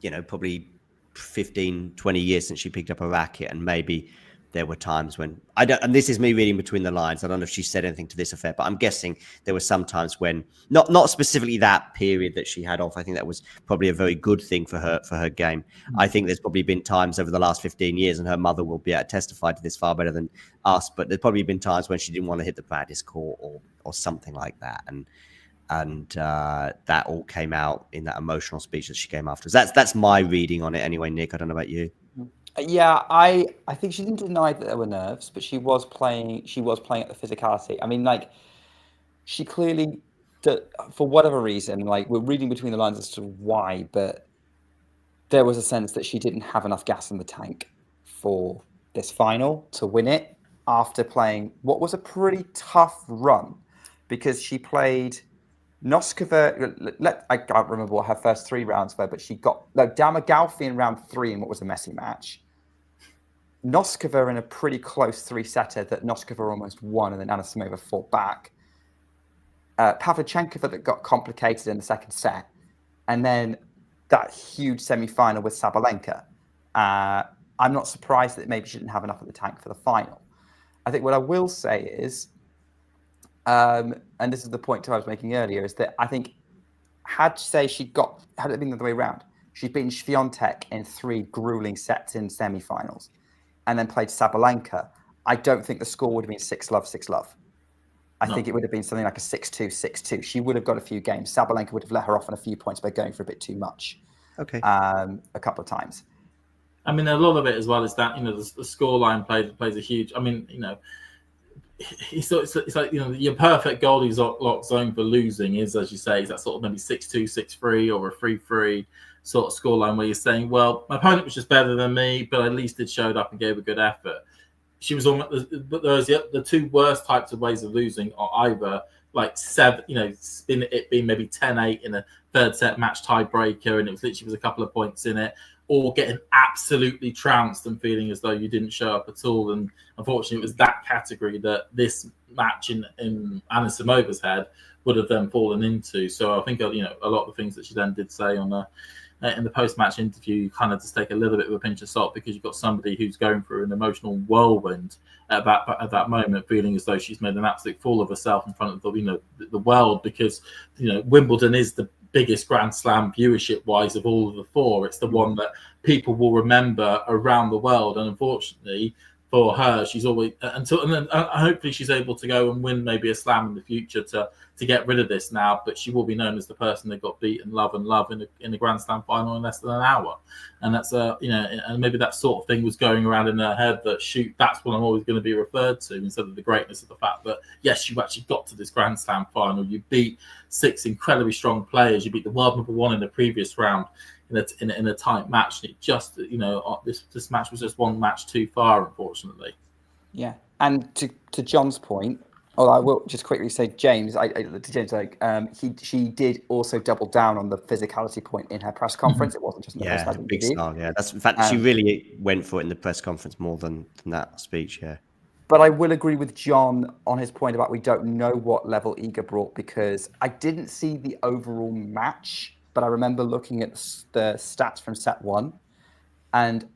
you know, probably 15, 20 years since she picked up a racket, and maybe there were times when and this is me reading between the lines. I don't know if she said anything to this effect, but I'm guessing there were some times when not specifically that period that she had off. I think that was probably a very good thing for her game. I think there's probably been times over the last 15 years, and her mother will be able to testify to this far better than us, but there's probably been times when she didn't want to hit the practice court or something like that. And that all came out in that emotional speech that she came after. That's my reading on it anyway, Nick. I don't know about you. Yeah, I think she didn't deny that there were nerves, but she was playing at the physicality. I mean, like, she clearly, for whatever reason, like, we're reading between the lines as to why, but there was a sense that she didn't have enough gas in the tank for this final to win it after playing what was a pretty tough run, because she played Noskova. I can't remember what her first 3 rounds were, but she got Damagalfi in round 3 in what was a messy match. Noskova in a pretty close 3-setter that Noskova almost won, and then Anisimova fought back. Pavlyuchenkova that got complicated in the second set, and then that huge semi-final with Sabalenka. I'm not surprised that maybe she didn't have enough of the tank for the final. I think what I will say is, and this is the point I was making earlier, is that I think had it been the other way around, she'd beaten Swiatek in 3 grueling sets in semi-finals, and then played Sabalenka, I don't think the score would have been 6-love, 6-love. I think it would have been something like a 6-2, 6-2. She would have got a few games. Sabalenka would have let her off on a few points by going for a bit too much. Okay. A couple of times. I mean, a lot of it as well is that, you know, the scoreline plays a huge. I mean, you know, it's like, you know, your perfect Goldilocks zone for losing is, as you say, is that sort of maybe 6-2, 6-3, or a 3-3 sort of scoreline where you're saying, well, my opponent was just better than me, but at least it showed up and gave a good effort. She was almost, but there's the 2 worst types of ways of losing are either like 7, you know, it being maybe 10-8 in a 3rd set match tiebreaker, and it was literally a couple of points in it, or getting absolutely trounced and feeling as though you didn't show up at all. And unfortunately, it was that category that this match in Anisimova's head would have then fallen into. So I think, you know, a lot of the things that she then did say on in the post-match interview, you kind of just take a little bit of a pinch of salt because you've got somebody who's going through an emotional whirlwind at that moment, feeling as though she's made an absolute fool of herself in front of the world, because Wimbledon is the biggest Grand Slam viewership-wise of all of the four. It's the one that people will remember around the world, and unfortunately for her, she's always and then hopefully she's able to go and win maybe a slam in the future to get rid of this now. But she will be known as the person that got beaten love in the Grand Slam final in less than an hour, and that's and maybe that sort of thing was going around in her head that that's what I'm always going to be referred to, instead of the greatness of the fact that yes, you actually got to this Grand Slam final. You beat 6 incredibly strong players. You beat the world number 1 in the previous round in a tight match. It just this match was just one match too far, unfortunately. Yeah, and to John's point, I will just quickly say, James, she did also double down on the physicality point in her press conference. It wasn't just in the post-match big interview. style. Yeah, that's in fact she really went for it in the press conference more than that speech. Yeah. But I will agree with John on his point about we don't know what level Iga brought, because I didn't see the overall match, but I remember looking at the stats from set 1, and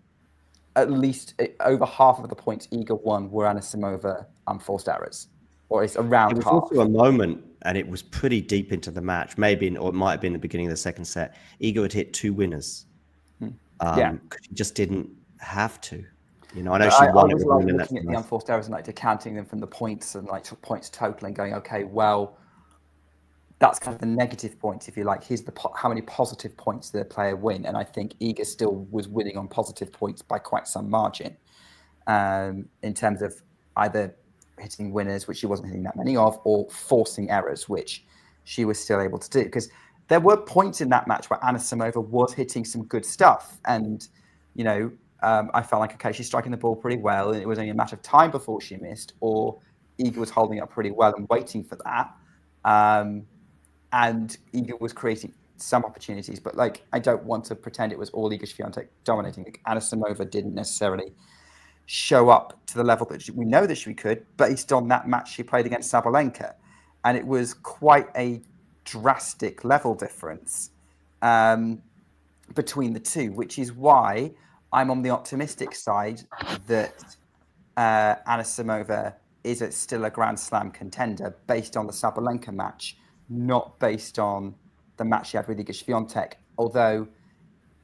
at least over half of the points Iga won were Anisimova unforced errors, or it's around half. It was also a moment, and it was pretty deep into the match, or it might have been the beginning of the second set. Iga had hit 2 winners. She just didn't have to. I know she won. I was looking at the unforced errors and decanting them from the points and points total and going, okay, well, that's kind of the negative points, if you like. Here's how many positive points did the player win, and I think Iga still was winning on positive points by quite some margin, in terms of either hitting winners, which she wasn't hitting that many of, or forcing errors, which she was still able to do. Because there were points in that match where Anisimova was hitting some good stuff, and I felt like, okay, she's striking the ball pretty well, and it was only a matter of time before she missed, or Iga was holding up pretty well and waiting for that. And Iga was creating some opportunities, but I don't want to pretend it was all Iga Swiatek dominating. Anisimova didn't necessarily show up to the level that we know that she could, based on that match she played against Sabalenka. And it was quite a drastic level difference between the two, which is why I'm on the optimistic side that Anisimova is still a Grand Slam contender based on the Sabalenka match, not based on the match she had with Iga Swiatek. Although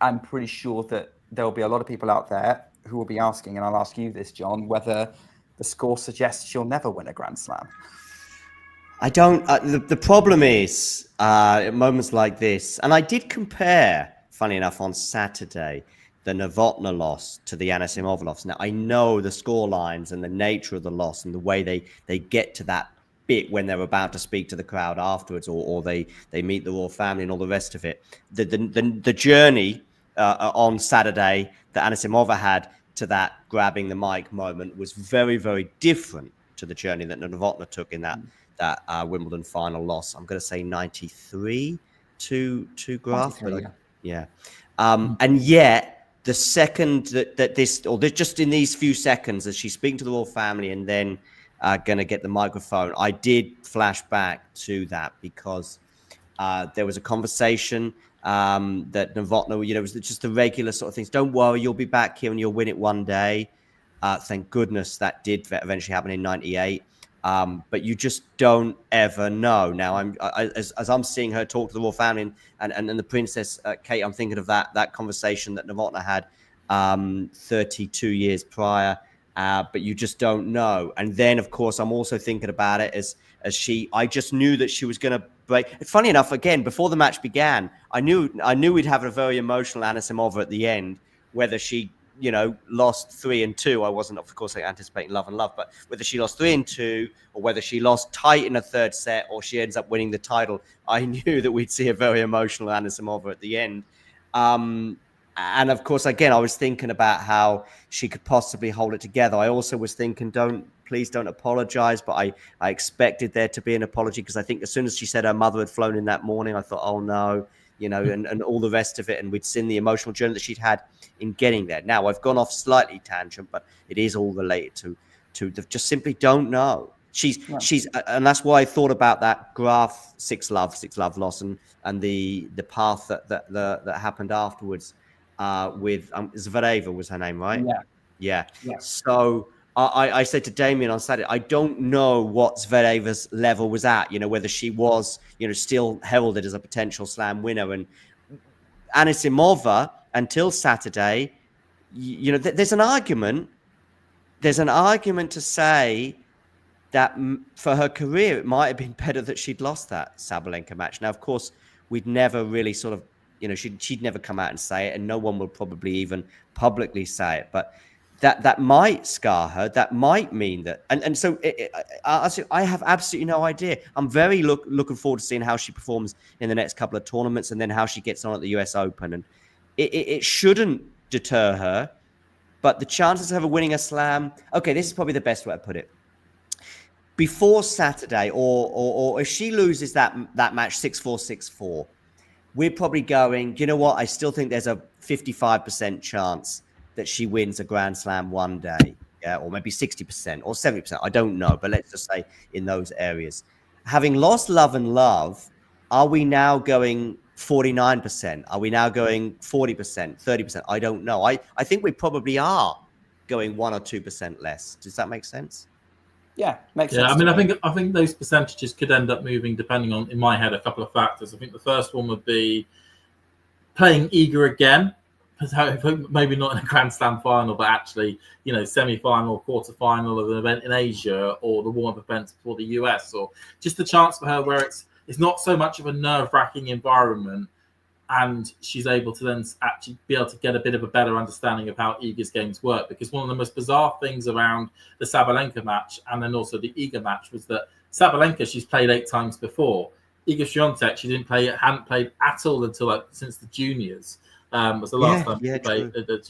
I'm pretty sure that there will be a lot of people out there who will be asking, and I'll ask you this, John, whether the score suggests she'll never win a Grand Slam. I don't. The problem is at moments like this, and I did compare, funny enough, on Saturday, the Novotná loss to the Anisimova loss. Now, I know the score lines and the nature of the loss and the way they get to that bit when they're about to speak to the crowd afterwards, or they meet the royal family and all the rest of it. The journey on Saturday that Anisimova had to that grabbing the mic moment was very, very different to the journey that Novotná took in that Wimbledon final loss. I'm going to say 93 to Graf. Yeah. And yet, the second that this, or just in these few seconds, as she's speaking to the royal family and then going to get the microphone, I did flash back to that, because there was a conversation that Novotná, was just the regular sort of things. Don't worry, you'll be back here and you'll win it one day. Thank goodness that did eventually happen in 98. But you just don't ever know. Now, as I'm seeing her talk to the royal family and the Princess Kate, I'm thinking of that conversation that Novotná had 32 years prior. But you just don't know. And then, of course, I'm also thinking about it as I just knew that she was going to break. Funny enough, again, before the match began, I knew we'd have a very emotional Anisimova at the end, whether she, lost 3-2. I wasn't, of course, anticipating love and love, but whether she lost 3-2 or whether she lost tight in a third set or she ends up winning the title, I knew that we'd see a very emotional Anisimova at the end. And of course, again, I was thinking about how she could possibly hold it together. I also was thinking, please don't apologize. But I expected there to be an apology, because I think as soon as she said her mother had flown in that morning, I thought, oh no, and all the rest of it. And we'd seen the emotional journey that she'd had in getting there. Now, I've gone off slightly tangent, but it is all related to just simply don't know. She's and that's why I thought about that graph, six love loss, and the path that happened afterwards with Zvereva was her name, right? Yeah. So I said to Damien on Saturday, I don't know what Zvereva's level was at, whether she was, still heralded as a potential slam winner. And Anisimova, until Saturday, there's an argument to say that for her career, it might have been better that she'd lost that Sabalenka match. Now, of course, we'd never really sort of, she'd never come out and say it, and no one would probably even publicly say it. But that might scar her. That might mean that, and so I have absolutely no idea. I'm very looking forward to seeing how she performs in the next couple of tournaments, and then how she gets on at the US Open. And it shouldn't deter her, but the chances of her winning a slam. Okay, this is probably the best way to put it. Before Saturday, or if she loses that match 6-4, 6-4, we're probably going, you know what? I still think there's a 55% chance that she wins a Grand Slam one day, or maybe 60% or 70%. I don't know, but let's just say in those areas. Having lost Love and Love, are we now going 49%? Are we now going 40%, 30%? I don't know. I think we probably are going 1 or 2% less. Does that make sense? Yeah, makes sense. Yeah, I mean, I think those percentages could end up moving depending on, in my head, a couple of factors. I think the first one would be playing Iga again, maybe not in a Grand Slam final, but actually, semi-final, quarter-final of an event in Asia, or the warm-up events for the US, or just the chance for her where it's not so much of a nerve-wracking environment, and she's able to then actually be able to get a bit of a better understanding of how Iga's games work. Because one of the most bizarre things around the Sabalenka match, and then also the Iga match, was that Sabalenka, she's played 8 times before. Iga Swiatek, she hadn't played at all until since the juniors. Was the last time she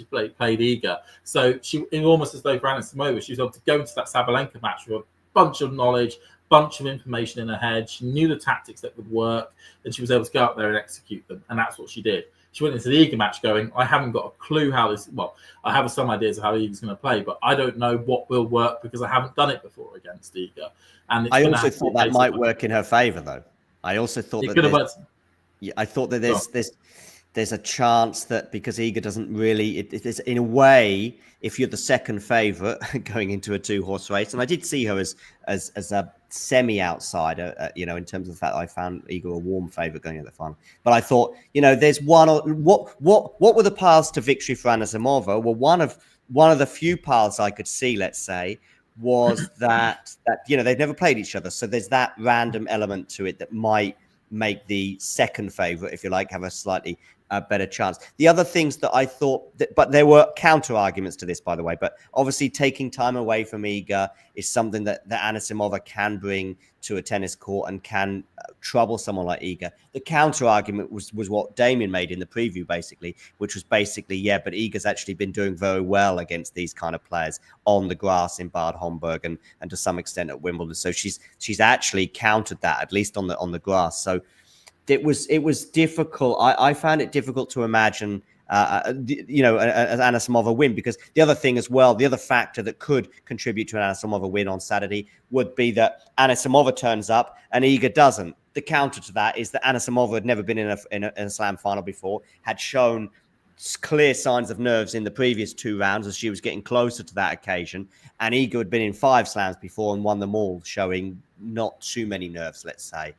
played Iga. So she, almost as though for Anisimova, she was able to go into that Sabalenka match with a bunch of knowledge, bunch of information in her head. She knew the tactics that would work, and she was able to go out there and execute them. And that's what she did. She went into the Iga match going, I haven't got a clue how this. Well, I have some ideas of how Iga's going to play, but I don't know what will work because I haven't done it before against Iga. And I also thought that might work in her favor, though. I also thought that there's a chance that because Iga doesn't really, it's in a way, if you're the second favorite going into a 2-horse race, and I did see her as a semi-outsider, in terms of the fact that I found Iga a warm favorite going into the final. But I thought, there's what were the paths to victory for Anisimova? Well, one of the few paths I could see, let's say, was that they've never played each other, so there's that random element to it that might make the second favorite, if you like, have a slightly better chance. The other things that I thought, but there were counter arguments to this, by the way, but obviously taking time away from Iga is something that Anisimova can bring to a tennis court and can trouble someone like Iga. The counter argument was what Damien made in the preview, basically, which was basically, but Iga's actually been doing very well against these kind of players on the grass in Bad Homburg and to some extent at Wimbledon. So she's actually countered that, at least on the grass. So it was difficult. I found it difficult to imagine, an Anisimova win, because the other thing as well, the other factor that could contribute to an Anisimova win on Saturday would be that Anisimova turns up and Iga doesn't. The counter to that is that Anisimova had never been in a slam final before, had shown clear signs of nerves in the previous 2 rounds as she was getting closer to that occasion, and Iga had been in 5 slams before and won them all, showing not too many nerves, let's say.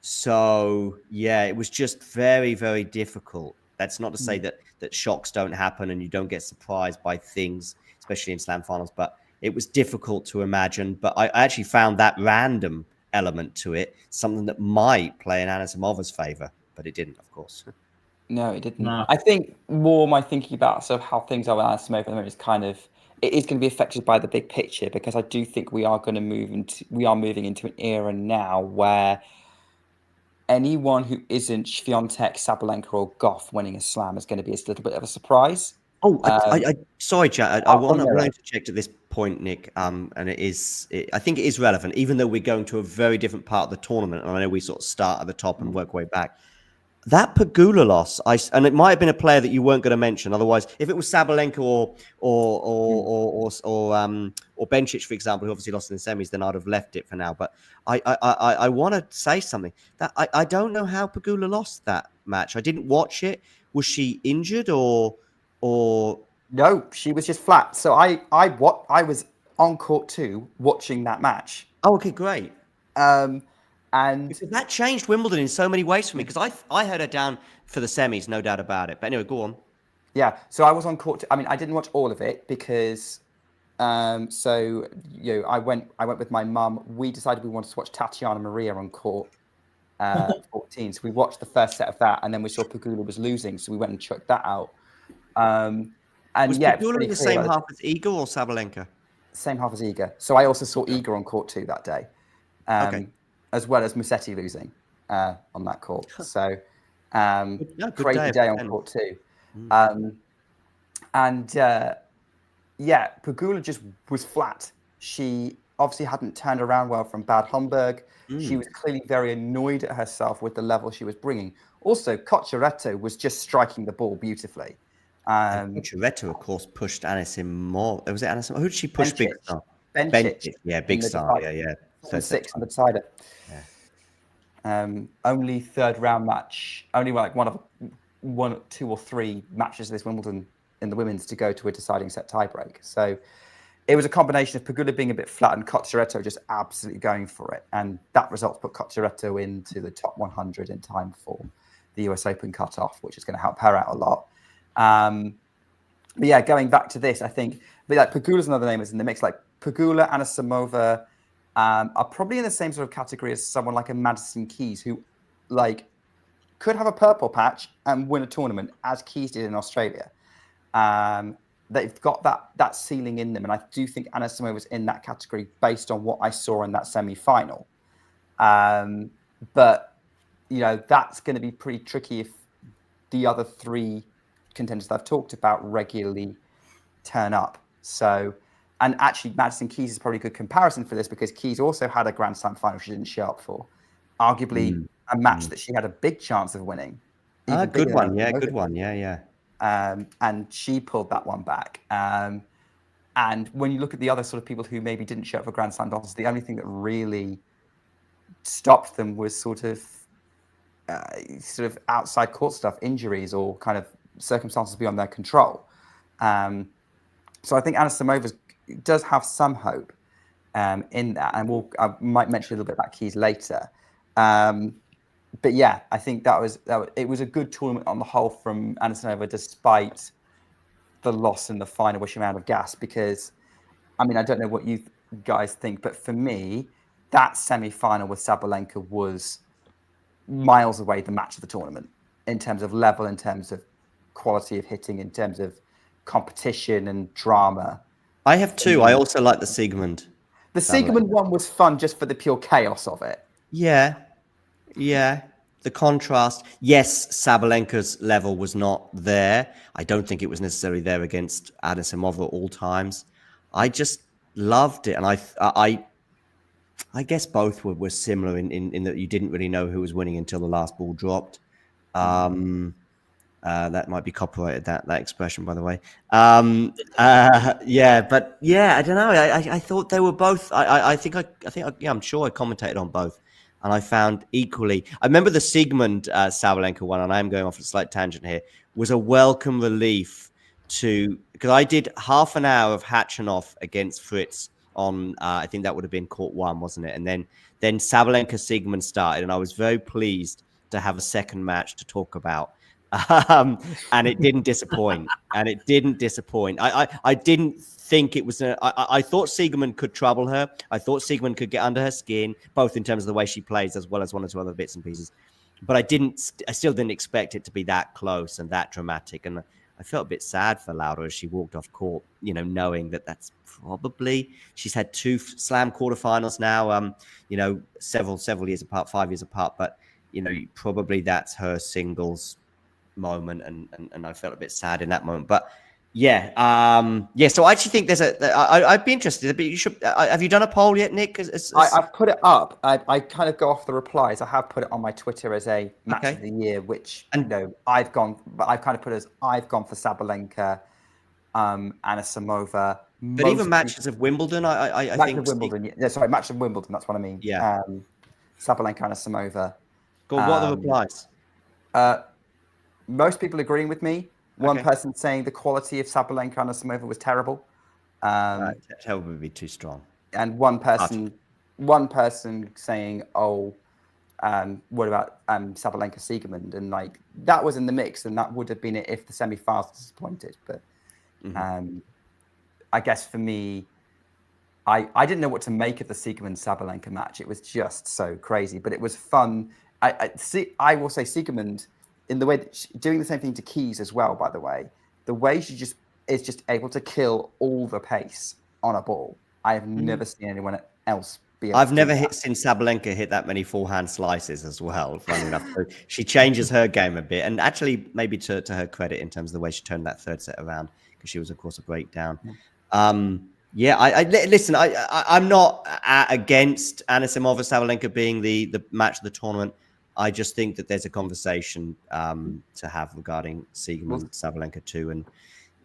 So, it was just very, very difficult. That's not to say that shocks don't happen and you don't get surprised by things, especially in slam finals, but it was difficult to imagine. But I actually found that random element to it something that might play in Anisimova's favor, but it didn't, of course. No, it didn't. No. I think more my thinking about sort of how things are with Anisimova at the moment is kind of, it is going to be affected by the big picture, because I do think we are moving into an era now where anyone who isn't Swiatek, Sabalenka, or Goff winning a slam is going to be a little bit of a surprise. Sorry, Chad. I want to check at this point, Nick, and I think it is relevant, even though we're going to a very different part of the tournament. And I know we sort of start at the top and work way back. That Pegula loss, and it might have been a player that you weren't going to mention. Otherwise, if it was Sabalenka or Bencic, for example, who obviously lost in the semis, then I'd have left it for now. But I want to say something that I don't know how Pegula lost that match. I didn't watch it. Was she injured or? No, she was just flat. So I was on court 2 watching that match. Oh, okay, great. And because that changed Wimbledon in so many ways for me, because I had her down for the semis, no doubt about it. But anyway, go on. Yeah, so I was on court. I mean, I didn't watch all of it because, so I went with my mum. We decided we wanted to watch Tatiana Maria on court 14. So we watched the first set of that, and then we saw Pegula was losing, so we went and checked that out. And was yeah, Pegula in the same half as Iga or Sabalenka? Same half as Iga. So I also saw Iga on court 2 that day. Okay. As well as Musetti losing on that court. So good crazy day on court 2. Yeah, Pegula just was flat. She obviously hadn't turned around well from Bad Homburg. She was clearly very annoyed at herself with the level she was bringing. Also, Cocciaretto was just striking the ball beautifully. Cocciaretto, of course, pushed Anisimova. Was it Anisimova? Who did she push? Big star. Bencic. Yeah, big star. Yeah. 600 sider. Yeah. Only third round match. Only like one, 2 or 3 matches this Wimbledon in the women's to go to a deciding set tiebreak. So it was a combination of Pegula being a bit flat and Cocciaretto just absolutely going for it, and that result put Cocciaretto into the top 100 in time for the US Open cutoff, which is going to help her out a lot. But yeah, going back to this, I think like Pegula's another name is in the mix. Like Pegula, Anisimova are probably in the same sort of category as someone like a Madison Keys, who like could have a purple patch and win a tournament as Keys did in Australia. They've got that ceiling in them, and I do think Anisimova's in that category based on what I saw in that semi-final. But that's going to be pretty tricky if the other 3 contenders that I've talked about regularly turn up. So, and actually Madison Keys is probably a good comparison for this, because Keys also had a Grand Slam final she didn't show up for, arguably a match that she had a big chance of winning. Good one. Yeah, good one. Yeah. And she pulled that one back. And when you look at the other sort of people who maybe didn't show up for Grand Slam titles, the only thing that really stopped them was sort of outside court stuff, injuries or kind of circumstances beyond their control. So I think Anisimova does have some hope in that, and I might mention a little bit about Keys later. But yeah, I think it was a good tournament on the whole from Anisimova, despite the loss in the final, where she ran out of gas. Because, I mean, I don't know what you guys think, but for me, that semi-final with Sabalenka was miles away the match of the tournament in terms of level, in terms of quality of hitting, in terms of competition and drama. I have 2. I also like the Siegmund. The Siegmund one was fun just for the pure chaos of it. Yeah. The contrast. Yes, Sabalenka's level was not there. I don't think it was necessarily there against Anisimova at all times. I just loved it, and I guess both were similar in that you didn't really know who was winning until the last ball dropped. That might be copyrighted, that expression, by the way. Yeah, but yeah, I don't know. I thought they were both. I'm sure I commentated on both, and I found equally. I remember the Siegmund Sabalenka one, and I am going off a slight tangent here. Was a welcome relief because I did half an hour of Hachanov against Fritz on. I think that would have been court 1, wasn't it? And then Sabalenka Siegmund started, and I was very pleased to have a second match to talk about. And it didn't disappoint. I didn't think it was. I thought Siegmund could trouble her. I thought Siegmund could get under her skin, both in terms of the way she plays as well as 1 or 2 other bits and pieces. But I still didn't expect it to be that close and that dramatic. And I felt a bit sad for Laura as she walked off court, knowing that's probably, she's had 2 slam quarterfinals now. Several years apart, 5 years apart. But probably that's her singles moment, and I felt a bit sad in that moment. But Yeah. So I actually think I'd be interested. But you should. Have you done a poll yet, Nick? I've put it up. I kind of go off the replies. I have put it on my Twitter as a match of the year, which I've kind of put as I've gone for Sabalenka, Anisimova. But even matches of Wimbledon, I think. Match of Wimbledon. Yeah, sorry, match of Wimbledon. That's what I mean. Yeah. Sabalenka, Anisimova. Go on, what are the replies? Most people agreeing with me. One person saying the quality of Sabalenka and Anisimova was terrible. Terrible would be too strong. And one person saying, "Oh, what about Sabalenka Siegemund?" And like that was in the mix, and that would have been it if the semi-finals disappointed. But I guess for me, I didn't know what to make of the Siegemund Sabalenka match. It was just so crazy, but it was fun. I will say Siegemund, in the way that doing the same thing to Keys as well, by the way, the way she is just able to kill all the pace on a ball. I have never seen anyone else be able I've to never do that. seen Sabalenka hit that many forehand slices as well, funny enough. So she changes her game a bit. And actually, maybe to her credit in terms of the way she turned that third set around, because she was, of course, a breakdown. Listen, I'm not against Anisimova Sabalenka being the match of the tournament. I just think that there's a conversation to have regarding Siegemund Sabalenka too, and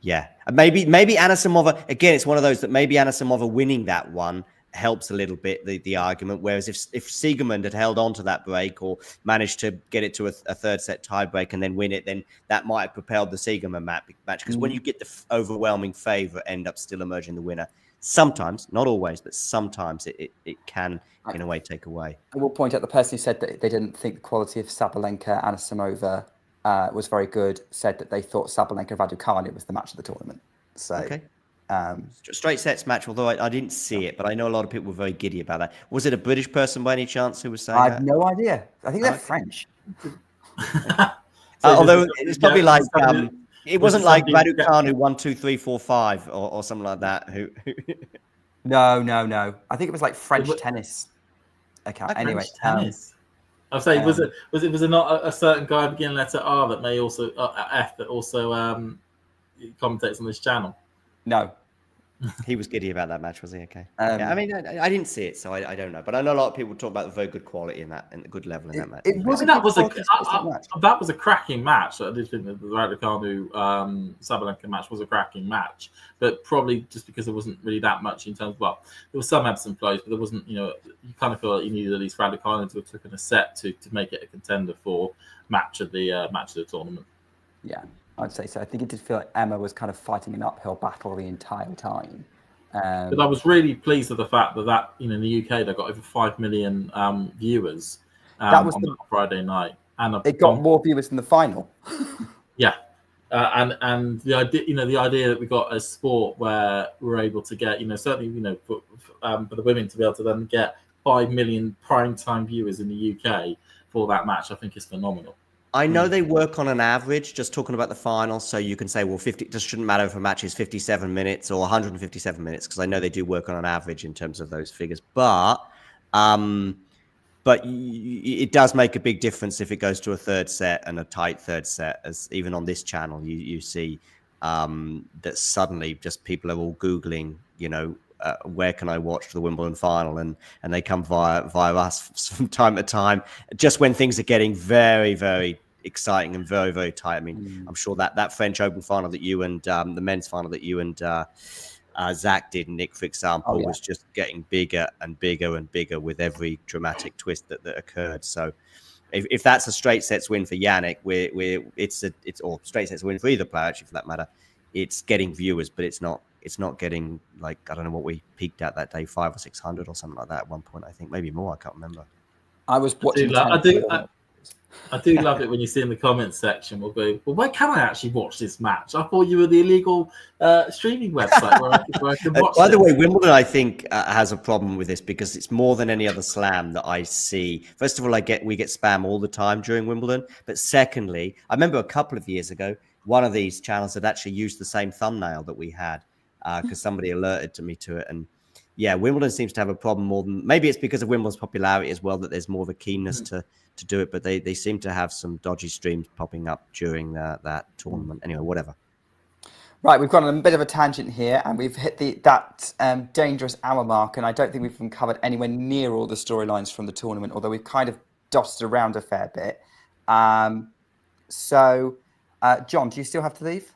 maybe Anisimova again. It's one of those that maybe Anisimova winning that one helps a little bit the argument. Whereas if Siegemund had held on to that break or managed to get it to a third set tie break and then win it, then that might have propelled the Siegemund match. Because when you get the overwhelming favourite, end up still emerging the winner. Sometimes, not always, but sometimes it can, in a way, take away. I will point out the person who said that they didn't think the quality of Sabalenka and Anisimova was very good, said that they thought Sabalenka Raducanu was the match of the tournament. So, straight sets match, although I didn't see it, but I know a lot of people were very giddy about that. Was it a British person by any chance who was saying that? I have no idea. I think they're French. Although it's probably like... it wasn't like Raducanu 1, 2, 3, 4, 5 or something like that. No. I think it was like French tennis. Okay. Anyway, tennis. I'll say, was it not a certain guy beginning letter R that may also F that also commentates on this channel? No. He was giddy about that match, was he? Okay. I mean, I didn't see it, so I don't know. But I know a lot of people talk about the very good quality in that and the good level in that match. That was a cracking match. I did think that the Raducanu Sabalenka match was a cracking match, but probably just because there wasn't really that much in terms of, well, there was some ebbs and flows, but there wasn't, you kind of feel like you needed at least Raducanu to have taken a set to make it a contender for match of the tournament. Yeah. I'd say so. I think it did feel like Emma was kind of fighting an uphill battle the entire time. But I was really pleased with the fact that in the UK they got over 5 million viewers on that Friday night, and it got more viewers than the final. Yeah, and the idea that we got a sport where we're able to get certainly for the women to be able to then get 5 million primetime viewers in the UK for that match, I think is phenomenal. I know they work on an average, just talking about the final, so you can say, well, 50 just shouldn't matter if a match is 57 minutes or 157 minutes, because I know they do work on an average in terms of those figures. But it does make a big difference if it goes to a third set and a tight third set, as even on this channel, you see that suddenly just people are all Googling, where can I watch the Wimbledon final? And they come via us from time to time, just when things are getting very, very exciting and very, very tight. I mean, I'm sure that French Open final that you and the men's final that you and Zach did, Nick, for example, was just getting bigger and bigger and bigger with every dramatic twist that occurred. So if that's a straight sets win for Yannick, or straight sets win for either player, actually, for that matter, it's getting viewers, but it's not getting, like, I don't know what we peaked at that day, 500 or 600 or something like that at one point, I think, maybe more, I can't remember. I was watching. I do love it when you see in the comments section, we'll go, well, why can't I actually watch this match? I thought you were the illegal streaming website where I can watch By the way, Wimbledon, I think, has a problem with this because it's more than any other slam that I see. First of all, we get spam all the time during Wimbledon. But secondly, I remember a couple of years ago, one of these channels had actually used the same thumbnail that we had because somebody alerted me to it. And yeah, Wimbledon seems to have a problem more than, maybe it's because of Wimbledon's popularity as well, that there's more of a keenness to do it, but they seem to have some dodgy streams popping up during that tournament. Anyway, whatever. Right, we've gone on a bit of a tangent here, and we've hit that dangerous hour mark, and I don't think we've covered anywhere near all the storylines from the tournament, although we've kind of dotted around a fair bit. So, John, do you still have to leave?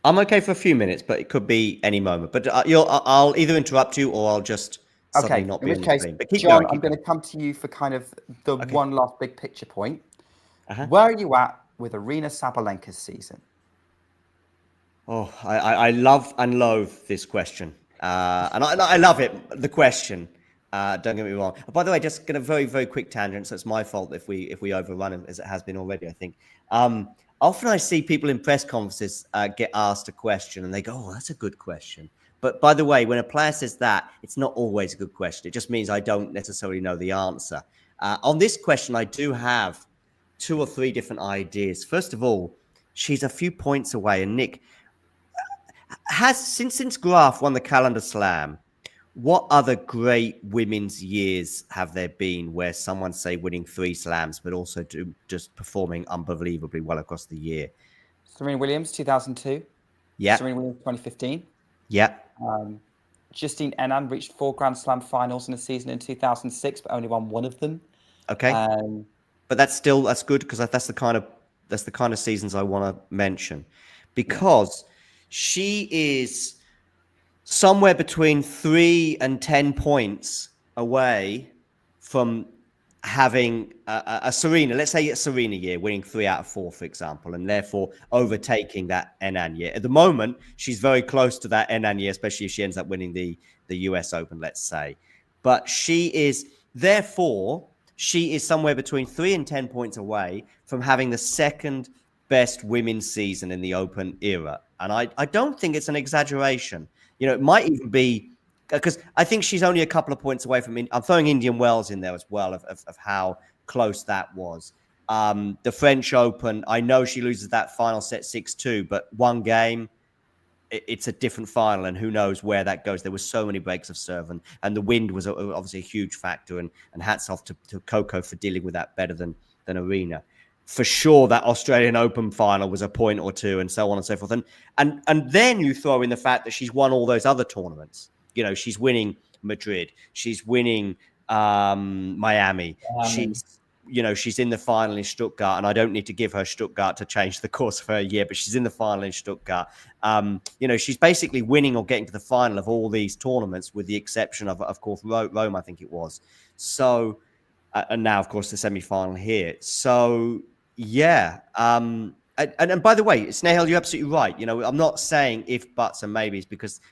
I'm okay for a few minutes, but it could be any moment. But I'll either interrupt you or I'll just suddenly not be on the screen. But keep John, going, I'm going to come to you for kind of the one last big picture point. Uh-huh. Where are you at with Aryna Sabalenka's season? Oh, I love and loathe this question. And I love it, the question. Don't get me wrong. By the way, just going to very, very quick tangent. So it's my fault if we overrun it, as it has been already, I think. Often I see people in press conferences get asked a question and they go, oh, that's a good question. But by the way, when a player says that, it's not always a good question. It just means I don't necessarily know the answer. On this question, I do have 2 or 3 different ideas. First of all, she's a few points away. And Nick, since Graf won the Calendar Slam, what other great women's years have there been where someone's, say, winning 3 slams, but also just performing unbelievably well across the year? Serena Williams, 2002. Yeah. Serena Williams, 2015. Yeah. Justine Henin reached 4 Grand Slam finals in a season in 2006, but only won 1 of them. Okay. But that's good, because that's the kind of seasons I want to mention, because she is somewhere between 3 and 10 points away from having a Serena, let's say a Serena year, winning 3 out of 4, for example, and therefore overtaking that Henin year. At the moment, she's very close to that Henin year, especially if she ends up winning the US Open, let's say. But she is somewhere between 3 and 10 points away from having the second best women's season in the Open era. And I don't think it's an exaggeration. You know, it might even be, because I think she's only a couple of points away from, I'm throwing Indian Wells in there as well, of how close that was. The French Open, I know she loses that final set 6-2, but 1 game, it's a different final, and who knows where that goes. There were so many breaks of serve, and the wind was obviously a huge factor, and hats off to Coco for dealing with that better than Aryna. For sure, that Australian Open final was a point or 2, and so on and so forth. And then you throw in the fact that she's won all those other tournaments. You know, she's winning Madrid. She's winning Miami. She's in the final in Stuttgart, and I don't need to give her Stuttgart to change the course of her year, but she's in the final in Stuttgart. She's basically winning or getting to the final of all these tournaments, with the exception of course, Rome, I think it was. So, and now, of course, the semi-final here. So, yeah. And by the way, Snehal, you're absolutely right. You know, I'm not saying if, buts, and maybes,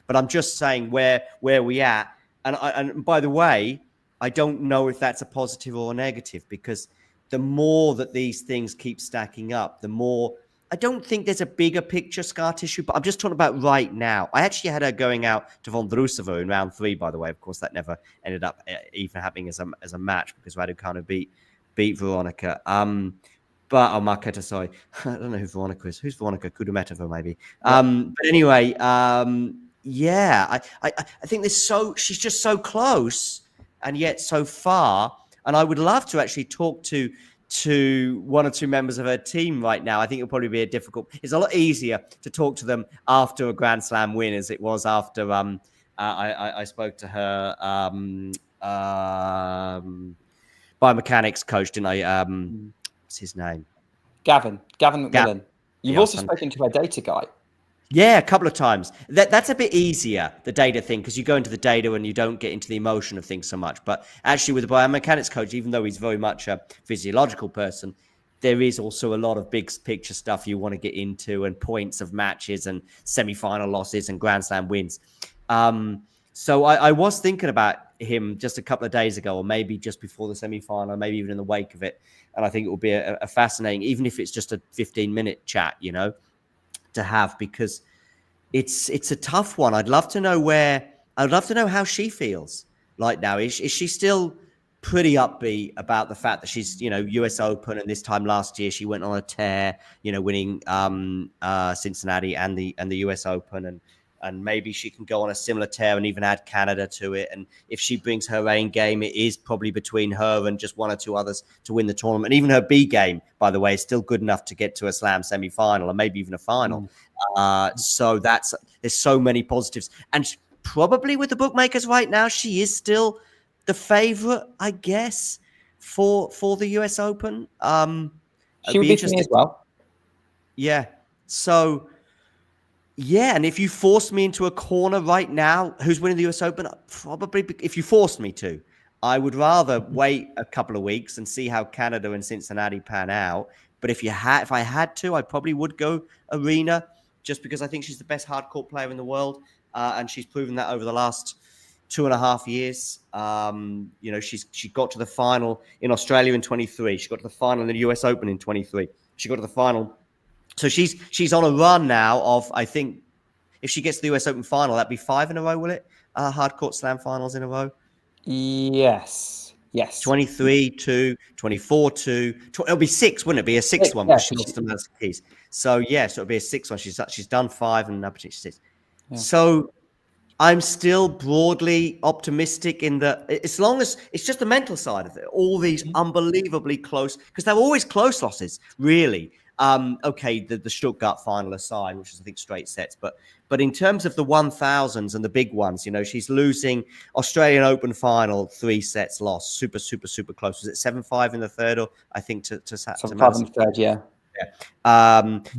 but I'm just saying where we at. And by the way, I don't know if that's a positive or a negative, because the more that these things keep stacking up, the more, I don't think there's a bigger picture scar tissue, but I'm just talking about right now. I actually had her going out to Vondrousova in round 3, by the way. Of course, that never ended up even happening as a match, because Raducanu beat Veronica. Marketa, sorry. I don't know who Veronica is. Who's Veronica? Kudermetova, maybe. But anyway, yeah, I think she's just so close and yet so far. And I would love to actually talk to 1 or 2 members of her team right now. I think it'll probably be it's a lot easier to talk to them after a Grand Slam win as it was after I spoke to her biomechanics coach, didn't I? What's his name? Gavin McMillan. You've also spoken to her data guy. Yeah, a couple of times. That's a bit easier, the data thing, because you go into the data and you don't get into the emotion of things so much. But actually with the biomechanics coach, even though he's very much a physiological person, there is also a lot of big picture stuff you want to get into, and points of matches and semi-final losses and Grand Slam wins. So I was thinking about him just a couple of days ago, or maybe just before the semi-final, maybe even in the wake of it. And I think it will be a fascinating, even if it's just a 15-minute chat, you know, to have, because it's a tough one. I'd love to know how she feels like now. Is she still pretty upbeat about the fact that she's, you know, US Open, and this time last year she went on a tear, you know, winning Cincinnati and the US Open, and maybe she can go on a similar tear and even add Canada to it. And if she brings her A game, it is probably between her and just 1 or 2 others to win the tournament. And even her B game, by the way, is still good enough to get to a Slam semi-final, or maybe even a final. So there's so many positives, and probably with the bookmakers right now, she is still the favorite, I guess, for the US Open. She would be for me as well. Yeah. So, yeah, and if you forced me into a corner right now, who's winning the US Open? Probably, if you forced me to, I would rather wait a couple of weeks and see how Canada and Cincinnati pan out. But if I had to, I probably would go Arena, just because I think she's the best hardcourt player in the world, and she's proven that over the last 2.5 years. She got to the final in Australia in 23. She got to the final in the US Open in 23. She got to the final. So she's on a run now of, I think, if she gets to the US Open final, that'd be 5 in a row, will it? Hardcourt Slam finals in a row? Yes. 23-2, 24-2. It'll be 6, wouldn't it? Be a 6th one, because she lost to Madison Keys. So, yes, it'll be a 6th one. She's done 5 and now potentially 6. Yeah. So I'm still broadly optimistic in that, as long as it's just the mental side of it, all these unbelievably close, because they're always close losses, really. Okay, the Stuttgart final aside, which is, I think, straight sets, but in terms of the 1000s and the big ones, she's losing Australian Open final, 3 sets lost, super, super, super close. Was it 7-5 in the third, or I think to 7-5 in the third, yeah.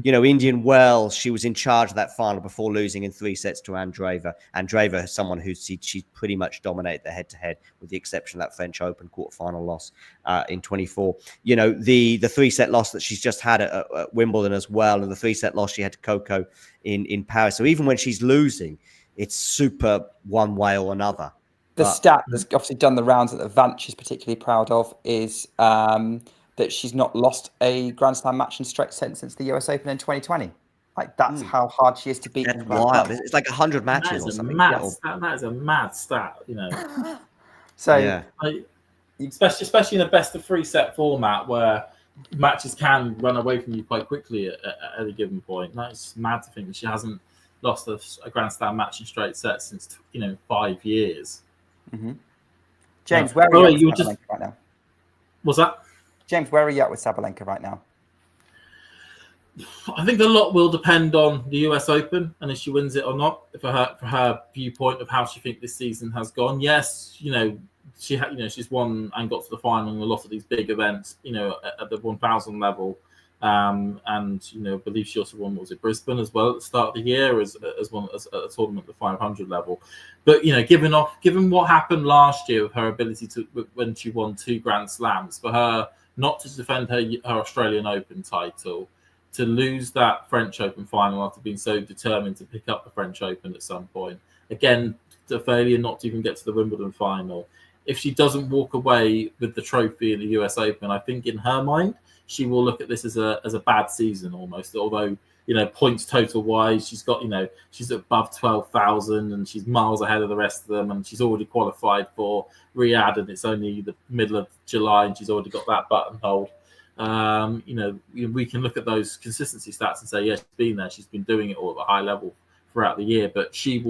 Indian Wells, she was in charge of that final before losing in 3 sets to Andreeva. Andreeva is someone who she's pretty much dominated the head-to-head, with the exception of that French Open quarterfinal loss in 24. The 3-set loss that she's just had at Wimbledon as well, and the 3-set loss she had to Coco in Paris. So even when she's losing, it's super one way or another. The stat that's obviously done the rounds that Vance is particularly proud of is that she's not lost a Grand Slam match in straight sets since the US Open in 2020. Like, that's how hard she is to beat. That's wild. It's like 100 matches or something. That is a mad stat, So, yeah. Especially in a best of 3 set format where matches can run away from you quite quickly at a given point. That's mad to think that she hasn't lost a Grand Slam match in straight sets since 5 years. Mm-hmm. James, where are you at right now? What's that? James, where are you at with Sabalenka right now? I think a lot will depend on the US Open and if she wins it or not. For her viewpoint of how she thinks this season has gone. Yes, she's won and got to the final in a lot of these big events. At the 1000 level, and I believe she also won, Brisbane as well at the start of the year as one as a tournament at the 500 level. But given what happened last year with her ability to, when she won 2 Grand Slams, for her not to defend her Australian Open title, to lose that French Open final after being so determined to pick up the French Open at some point. Again, the failure not to even get to the Wimbledon final. If she doesn't walk away with the trophy in the US Open, I think in her mind, she will look at this as a bad season almost. Although, points total wise, she's got, she's above 12,000 and she's miles ahead of the rest of them, and she's already qualified for Riyadh, and it's only the middle of July and she's already got that buttonholed. We can look at those consistency stats and say, yes, she's been there, she's been doing it all at a high level throughout the year, but she's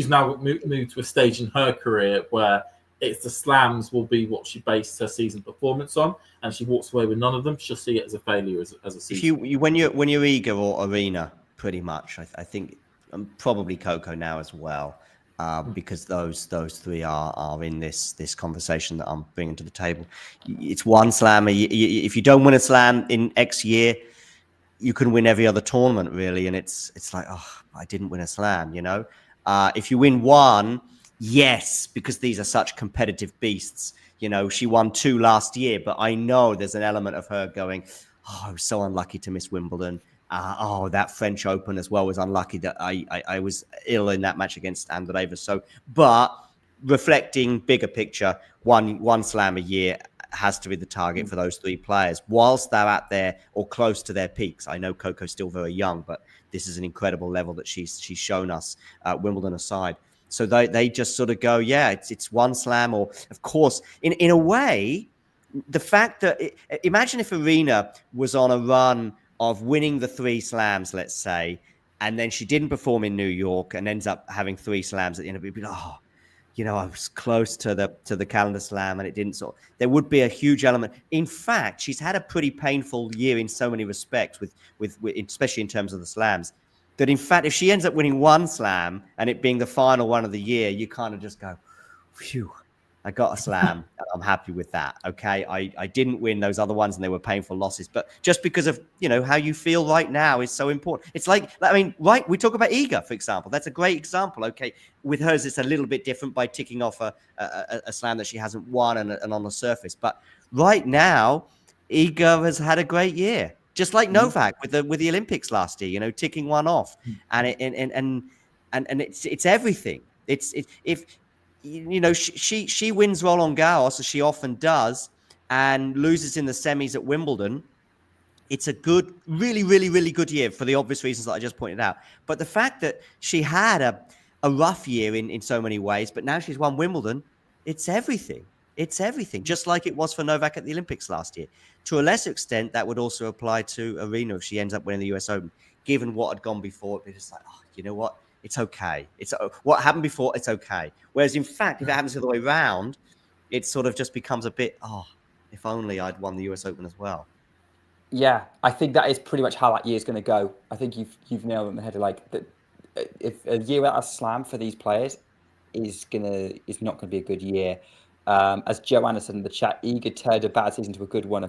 now moved to a stage in her career where it's the slams will be what she based her season performance on, and she walks away with none of them, she'll see it as a failure as a season. When you're eager or Arena, pretty much, I think probably Coco now as well, because those 3 are in this conversation that I'm bringing to the table. It's one slam. If you don't win a slam in X year, you can win every other tournament, really, and it's like, oh, I didn't win a slam, If you win one, yes, because these are such competitive beasts. She won 2 last year, but I know there's an element of her going, oh, I was so unlucky to miss Wimbledon. That French Open as well was unlucky that I was ill in that match against Andreeva. So, but reflecting bigger picture, one slam a year has to be the target for those 3 players whilst they're at their or close to their peaks. I know Coco's still very young, but this is an incredible level that she's shown us, Wimbledon aside. So they just sort of go, yeah, it's one slam, or of course, in a way, the fact that imagine if Arena was on a run of winning the 3 slams, let's say, and then she didn't perform in New York and ends up having 3 slams at the end of it. Be like, oh, I was close to the calendar slam and it didn't there would be a huge element. In fact, she's had a pretty painful year in so many respects with especially in terms of the slams, that in fact, if she ends up winning one slam and it being the final one of the year, you kind of just go, phew, I got a slam and I'm happy with that. Okay. I didn't win those other ones and they were painful losses, but just because of, how you feel right now is so important. It's right. We talk about Iga, for example. That's a great example. Okay. With hers, it's a little bit different by ticking off a slam that she hasn't won and on the surface. But right now, Iga has had a great year, just like Novak with the Olympics last year, ticking one off, and it's everything. If she wins Roland Garros, as she often does, and loses in the semis at Wimbledon. It's a good, really, really, really good year for the obvious reasons that I just pointed out. But the fact that she had a rough year in so many ways, but now she's won Wimbledon, it's everything. It's everything, just like it was for Novak at the Olympics last year. To a lesser extent, that would also apply to Arena if she ends up winning the US Open. Given what had gone before, it's just like, you know what? It's okay. It's what happened before. It's okay. Whereas, in fact, if it happens the other way around, it sort of just becomes a bit, if only I'd won the US Open as well. Yeah, I think that is pretty much how that year is going to go. I think you've nailed it on the head. Like that, if a year without a slam for these players is not going to be a good year. As Joanna said in the chat, Iga turned a bad season to a good one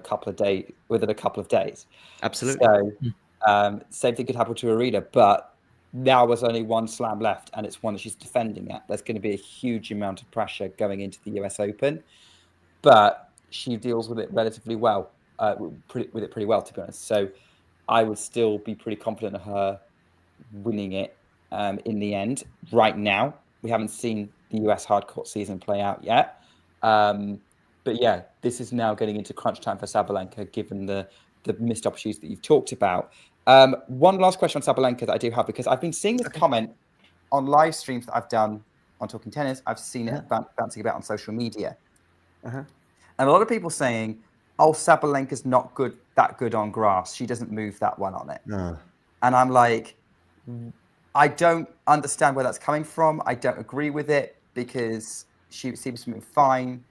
within a couple of days. Absolutely. So same thing could happen to Arena, but now there's only one slam left, and it's one that she's defending at. There's going to be a huge amount of pressure going into the US Open, but she deals with it relatively well, pretty well, to be honest. So I would still be pretty confident of her winning it in the end. Right now, we haven't seen the US hardcourt season play out yet. But yeah, this is now getting into crunch time for Sabalenka, given the missed opportunities that you've talked about. One last question on Sabalenka that I do have, because I've been seeing this comment on live streams that I've done on Talking Tennis. I've seen it bouncing about on social media. And a lot of people saying, Sabalenka's not that good on grass. She doesn't move that one on it. No. And I'm like, I don't understand where that's coming from. I don't agree with it because she seems to move fine.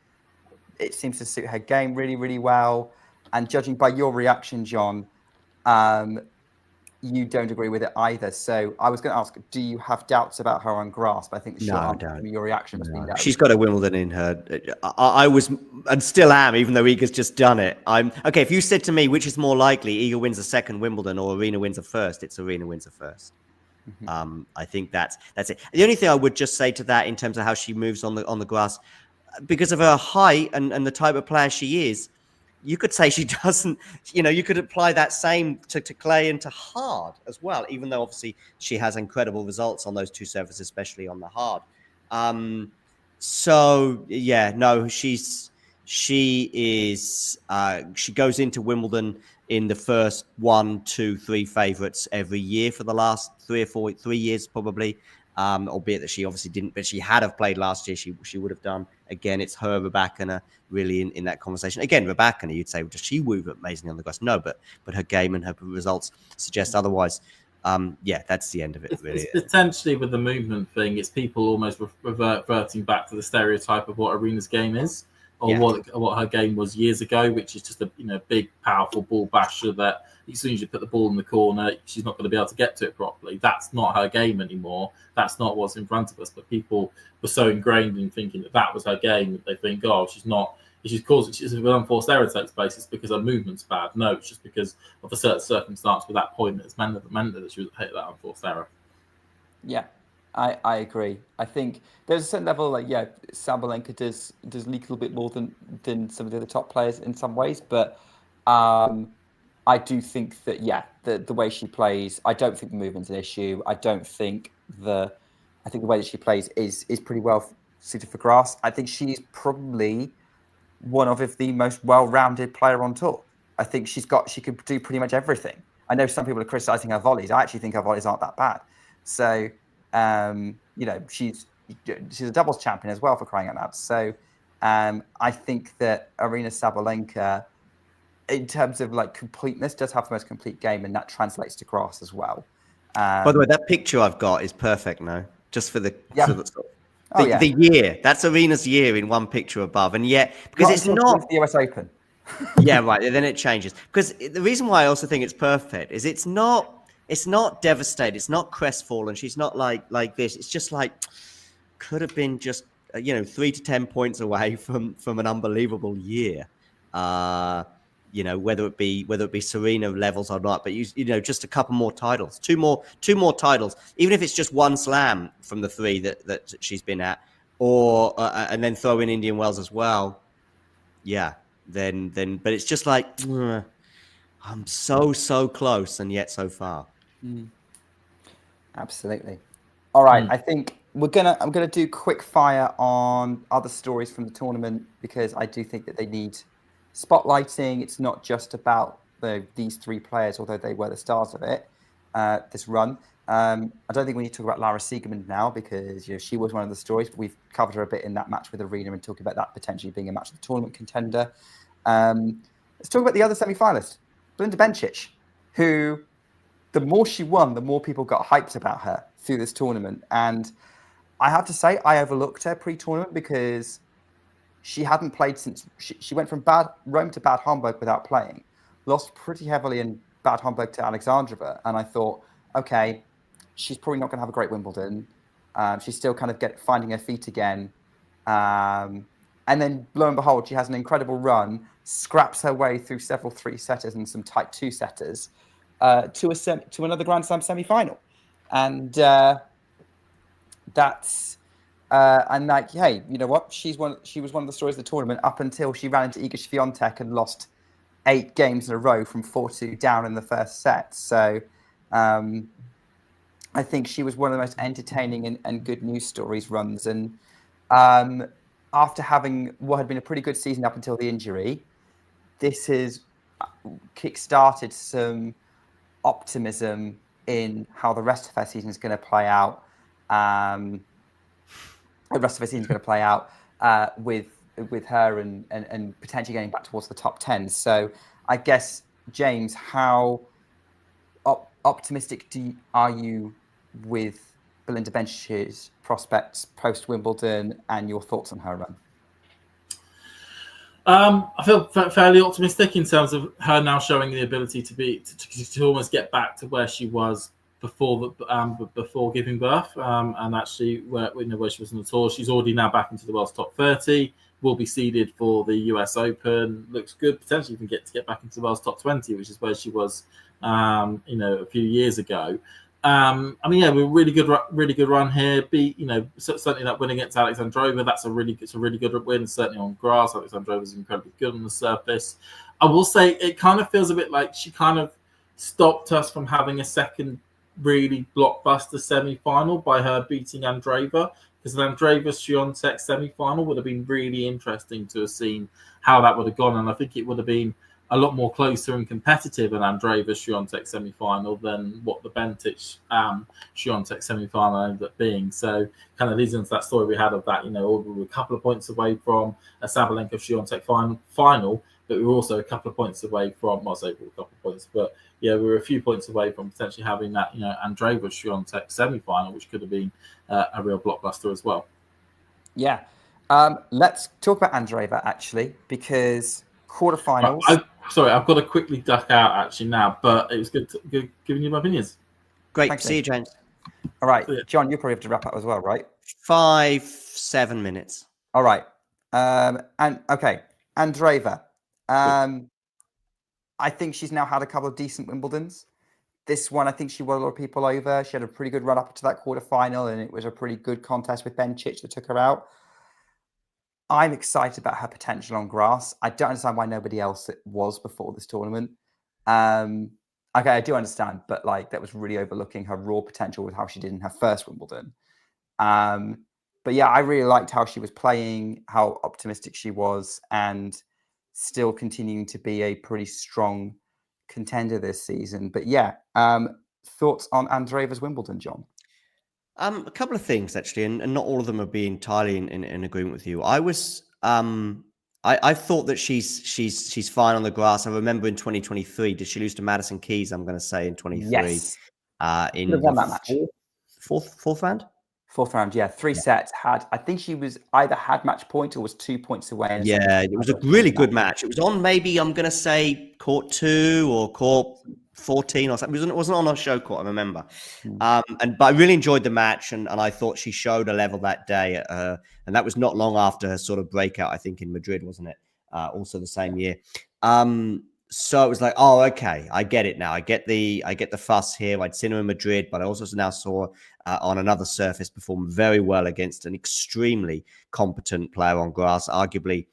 It seems to suit her game really, really well. And judging by your reaction, John, you don't agree with it either. So I was going to ask, do you have doubts about her on grass? But I think your reaction must be no. She's got a Wimbledon in her. I was and still am, even though Iga's just done it. Okay. If you said to me, which is more likely, Iga wins a second Wimbledon or Arena wins a first, it's Arena wins a first. I think that's it. The only thing I would just say to that in terms of how she moves on the grass, because of her height and the type of player she is, you could say she doesn't, you could apply that same to clay and to hard as well, even though obviously she has incredible results on those two surfaces, especially on the hard. So yeah, no, she goes into Wimbledon in the first 1, 2, 3 favorites every year for the last 3 years, probably. Albeit that she obviously didn't, but she had have played last year. She would have done. Again, it's her, Rybakina, really in that conversation. Again, Rybakina, you'd say, does she move amazingly on the grass? No, but her game and her results suggest otherwise. Yeah, that's the end of it, really. It's potentially with the movement thing, it's people almost reverting back to the stereotype of what Arena's game is, or what her game was years ago, which is just a big, powerful ball basher that as soon as you put the ball in the corner, she's not going to be able to get to it properly. That's not her game anymore. That's not what's in front of us. But people were so ingrained in thinking that was her game that they think, she's not. She's an unforced error takes place. It's because her movement's bad. No, it's just because of a certain circumstance with that point that's meant that she was hit that unforced error. Yeah, I agree. I think there's a certain level Sabalenka does leak a little bit more than some of the other top players in some ways, but I do think that the way she plays, I don't think the movement's an issue. I think the way that she plays is pretty well suited for grass. I think she's probably one of the most well-rounded player on tour. I think she could do pretty much everything. I know some people are criticizing her volleys. I actually think her volleys aren't that bad. So she's a doubles champion as well, for crying out loud. So I think that Aryna Sabalenka, in terms of completeness, does have the most complete game, and that translates to grass as well. By the way, that picture I've got is perfect now, just for the. Yeah. Oh, yeah. The year. That's Arena's year in one picture above. And yet, because it's not the US Open. Yeah, right. Then it changes. Because the reason why I also think it's perfect is it's not devastated. It's not crestfallen. She's not like this. It's just like could have been just 3 to 10 points away from an unbelievable year. Whether it be Serena levels or not, but just a couple more titles, two more titles, even if it's just one slam from the 3 that she's been at, or and then throw in Indian Wells as well. Yeah, then, but it's just like I'm so close and yet so far. Absolutely. All right, I think I'm gonna do quick fire on other stories from the tournament because I do think that they need spotlighting. It's not just about these 3 players, although they were the stars of it this run. I don't think we need to talk about Lara Siegemund now because she was one of the stories, but we've covered her a bit in that match with Arena and talking about that potentially being a match of the tournament contender. Let's talk about the other semi-finalist, Belinda Bencic, who the more she won, the more people got hyped about her through this tournament. And I have to say, I overlooked her pre-tournament because she hadn't played since she went from Bad Rome to Bad Homburg without playing, lost pretty heavily in Bad Homburg to Alexandrova. And I thought, okay, she's probably not going to have a great Wimbledon. She's still kind of finding her feet again. And then lo and behold, she has an incredible run, scraps her way through several 3-setters and some tight 2-setters to another Grand Slam semi-final. And hey, you know what? She was one of the stories of the tournament up until she ran into Iga Swiatek and lost 8 games in a row from 4-2 down in the first set. So I think she was one of the most entertaining and good news stories runs. And after having what had been a pretty good season up until the injury, this has kick-started some optimism in how the rest of her season is going to play out. The rest of her season is going to play out with her and potentially getting back towards the top 10. So I guess, James, how optimistic are you with Belinda Bencic's prospects post Wimbledon and your thoughts on her run? I feel fairly optimistic in terms of her now showing the ability to almost get back to where she was before giving birth, and actually where she was on the tour. She's already now back into the world's top 30. Will be seeded for the US Open. Looks good. Potentially even get back into the world's top 20, which is where she was, a few years ago. We're really good run here. Certainly that win against Alexandrova, it's a really good win. Certainly on grass, Alexandrova's incredibly good on the surface. I will say it kind of feels a bit like she kind of stopped us from having a second really blockbuster semi-final by her beating Andreeva, because an Andreeva-Swiatek semi-final would have been really interesting to have seen how that would have gone, and I think it would have been a lot more closer and competitive an Andreeva-Swiatek semi-final than what the Bencic-Swiatek semi-final ended up being. So kind of leads into that story we had of that, we were a couple of points away from a Sabalenka-Swiatek final, but we were also a couple of points away from, I'll say a couple of points, but yeah, we were a few points away from potentially having that, Andreeva-Swiatek semi-final, which could have been a real blockbuster as well. Yeah. Let's talk about Andreeva, actually, because quarterfinals... I've got to quickly duck out actually now, but it was good giving you my opinions. Great. Thanks, see you, James. All right. John, you probably have to wrap up as well, right? 5-7 minutes. All right. Andreeva. I think she's now had a couple of decent Wimbledons. This one, I think she won a lot of people over. She had a pretty good run up to that quarterfinal, and it was a pretty good contest with Bencic that took her out. I'm excited about her potential on grass. I don't understand why nobody else was before this tournament. I do understand, but that was really overlooking her raw potential with how she did in her first Wimbledon. But yeah, I really liked how she was playing, how optimistic she was, and still continuing to be a pretty strong contender this season. But yeah, thoughts on Andreeva's Wimbledon, John? A couple of things actually, and not all of them are being entirely in agreement with you. I was, I thought that she's fine on the grass. I remember in 2023, did she lose to Madison Keys? I'm going to say in 23. Yes. In won that match. Fourth round. Fourth round, yeah. 3 sets. I think she was either had match point or was 2 points away. And Yeah, it was a really good match. It was on maybe, I'm going to say, court 2 or court 14 or something. It wasn't on our show court, I remember. But I really enjoyed the match, and I thought she showed a level that day. And that was not long after her sort of breakout, I think, in Madrid, wasn't it? Also the same year. So it was like, oh, okay, I get it now. I get the fuss here. I'd seen her in Madrid, but I also now saw on another surface perform very well against an extremely competent player on grass. Arguably,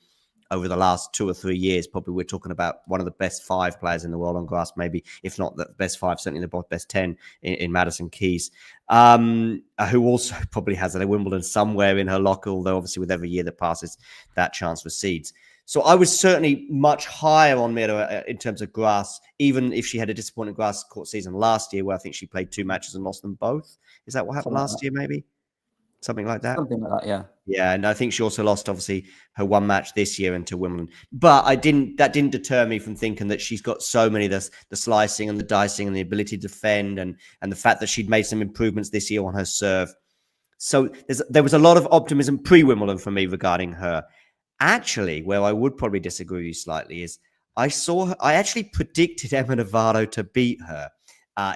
over the last 2 or 3 years, probably we're talking about one of the best 5 players in the world on grass, maybe, if not the best 5, certainly the best 10 in Madison Keys, who also probably has a Wimbledon somewhere in her locker, although obviously with every year that passes, that chance recedes. So I was certainly much higher on Mira in terms of grass, even if she had a disappointing grass court season last year, where I think she played 2 matches and lost them both. Is that what happened last year, maybe? Something like that? Something like that, yeah. Yeah, and I think she also lost, obviously, her 1 match this year into Wimbledon. But that didn't deter me from thinking that she's got so many, the slicing and the dicing and the ability to defend, and the fact that she'd made some improvements this year on her serve. So there was a lot of optimism pre-Wimbledon for me regarding her. Actually, where I would probably disagree with you slightly is I actually predicted Emma Navarro to beat her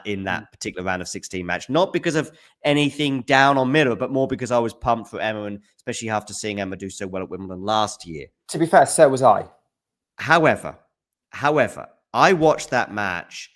in that particular round of 16 match, not because of anything down on Mira, but more because I was pumped for Emma, and especially after seeing Emma do so well at Wimbledon last year. To be fair, so was I. However, I watched that match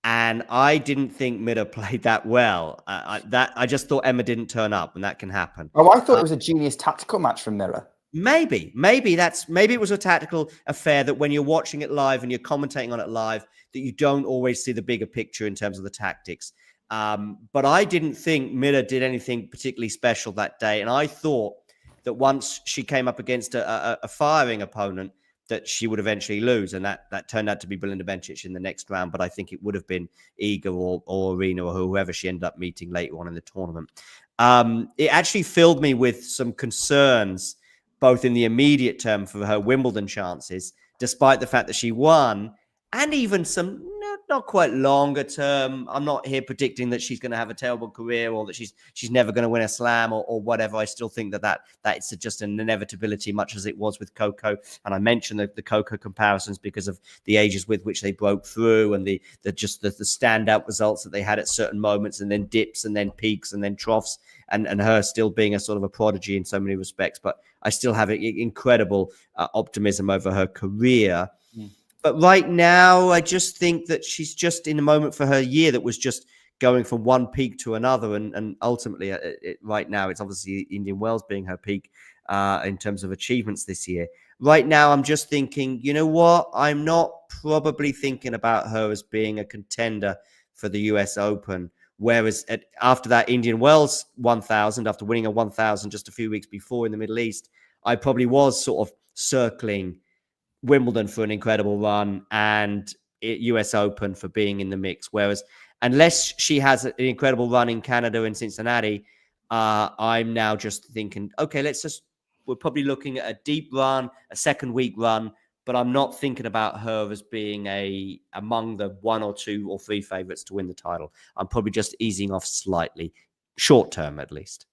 and I didn't think Mira played that well. I just thought Emma didn't turn up, and that can happen. Oh, I thought it was a genius tactical match from Mira. Maybe it was a tactical affair that when you're watching it live and you're commentating on it live, that you don't always see the bigger picture in terms of the tactics. But I didn't think Mira did anything particularly special that day. And I thought that once she came up against a firing opponent, that she would eventually lose. And that turned out to be Belinda Bencic in the next round. But I think it would have been Iga or Arena or whoever she ended up meeting later on in the tournament. It actually filled me with some concerns, both in the immediate term for her Wimbledon chances, despite the fact that she won, and even some not quite longer term. I'm not here predicting that she's going to have a terrible career or that she's never going to win a slam or whatever. I still think that it's just an inevitability, much as it was with Coco. And I mentioned the Coco comparisons because of the ages with which they broke through, and the standout results that they had at certain moments, and then dips and then peaks and then troughs, and her still being a sort of a prodigy in so many respects. But I still have incredible optimism over her career. But right now, I just think that she's just in a moment for her year that was just going from one peak to another. And ultimately, right now, it's obviously Indian Wells being her peak in terms of achievements this year. Right now, I'm just thinking, you know what? I'm not probably thinking about her as being a contender for the US Open. Whereas after that Indian Wells 1000, after winning a 1000 just a few weeks before in the Middle East, I probably was sort of circling Wimbledon for an incredible run and US Open for being in the mix. Whereas unless she has an incredible run in Canada and Cincinnati, I'm now just thinking, okay, we're probably looking at a deep run, a second week run, but I'm not thinking about her as being among the 1 or 2 or 3 favorites to win the title. I'm probably just easing off slightly, short term at least.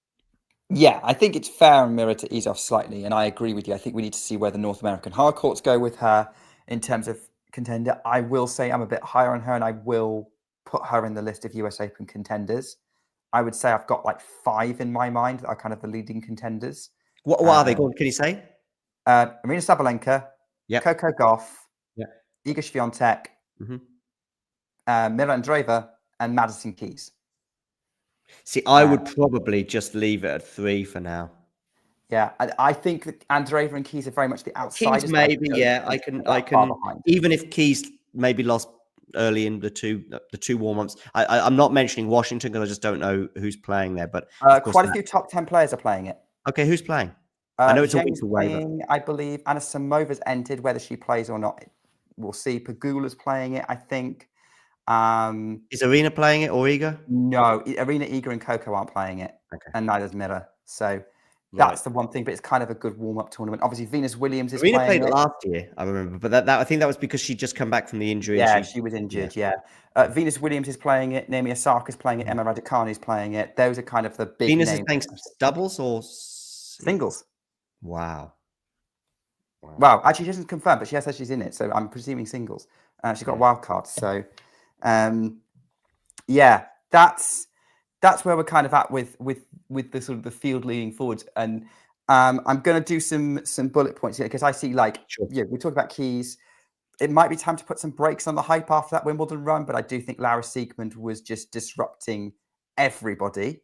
Yeah, I think it's fair on Mira to ease off slightly, and I agree with you. I think we need to see where the North American hard courts go with her in terms of contender. I will say I'm a bit higher on her, and I will put her in the list of US Open contenders. I would say I've got like 5 in my mind that are kind of the leading contenders. What are they? Can you say? Arena Sabalenka, yep. Coco Gauff, yep. Iga Swiatek, Mira Andreeva, and Madison Keys. See, I would probably just leave it at 3 for now. Yeah, I think that Andreeva and Keys are very much the outsiders. Keys maybe, yeah. I can. Even if Keys maybe lost early in the two warm-ups. I'm not mentioning Washington because I just don't know who's playing there. But quite a few top 10 players are playing it. Okay, who's playing? I know it's a week away. I believe Anisimova's entered. Whether she plays or not, we'll see. Pegula's playing it, I think. Is Arena playing it or Iga? No, Arena, Iga, and Coco aren't playing it, and neither's Mira. So That's the one thing, but it's kind of a good warm-up tournament. Obviously, Venus Williams is Serena playing played it. last year, I remember, but that I think that was because she'd just come back from the injury. Yeah, and she was injured. Yeah, Venus Williams is playing it. Naomi Osaka is playing it. Emma Raducanu is playing it. Those are kind of the big Venus names. is playing doubles or singles. Wow. Wow. Actually, she doesn't confirm, but she has said she's in it, so I'm presuming singles. She's got a wild card, so yeah, that's where we're kind of at with the sort of the field leading forwards. And I'm going to do some bullet points here because I see we talk about keys. It might be time to put some brakes on the hype after that Wimbledon run, but I do think Laura Siegemund was just disrupting everybody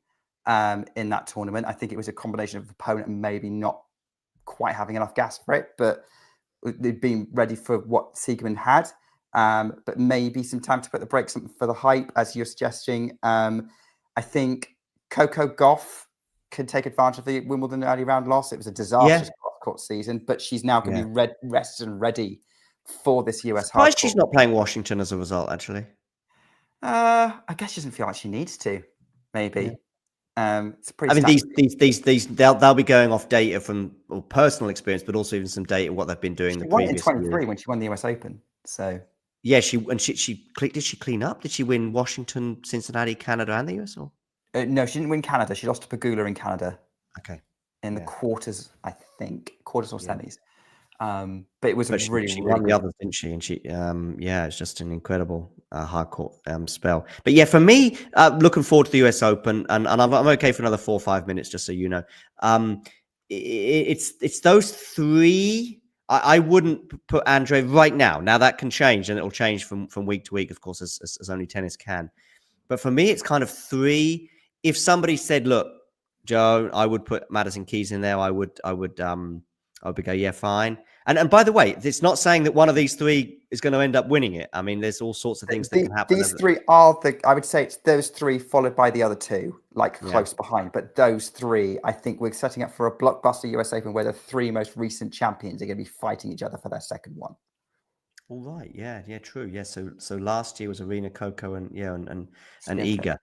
in that tournament. I think it was a combination of opponent and maybe not quite having enough gas for it, but they'd been ready for what Siegemund had. But maybe some time to put the brakes on for the hype, as you're suggesting. I think Coco Gauff can take advantage of the Wimbledon early round loss. It was a disastrous court season, but she's now going to be rested and ready for this US hard court. She's not playing Washington as a result, actually. I guess she doesn't feel like she needs to. Maybe. It's pretty. I mean, they'll be going off data from personal experience, but also even some data what they've been doing. She won in 23 when she won the US Open. So yeah, she did she clean up? Did she win Washington, Cincinnati, Canada, and the US? Or no, she didn't win Canada. She lost to Pegula in Canada. Okay. In the quarters, I think quarters or semis. But it was a really, she really won the others, didn't she? And she, it's just an incredible hard court spell. But yeah, for me, looking forward to the US Open, and I'm okay for another 4 or 5 minutes, just so you know. It's those three. I wouldn't put Andre right now. Now that can change, and it'll change from week to week, of course, as only tennis can. But for me, it's kind of three. If somebody said, "Look, Joe, I would put Madison Keys in there," I would go, yeah, fine. And by the way, it's not saying that one of these three is going to end up winning it. I mean, there's all sorts of things that can happen. These three are I would say it's those three followed by the other two, close behind. But those three, I think we're setting up for a blockbuster US Open where the three most recent champions are going to be fighting each other for their second one. All right, yeah, true, yeah. So last year was Arena, Coco, and Iga.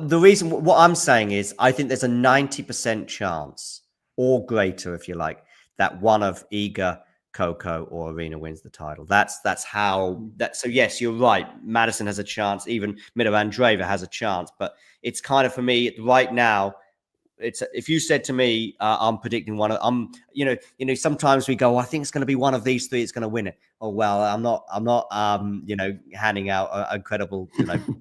The reason what I'm saying is I think there's a 90% chance, or greater, if you like, that one of Iga, Coco, or Arena wins the title. That's how that. So yes, you're right. Madison has a chance. Even Andreeva has a chance. But it's kind of, for me right now. It's if you said to me, I'm predicting one of, sometimes we go, I think it's going to be one of these three. It's going to win it. Oh well, I'm not, handing out incredible,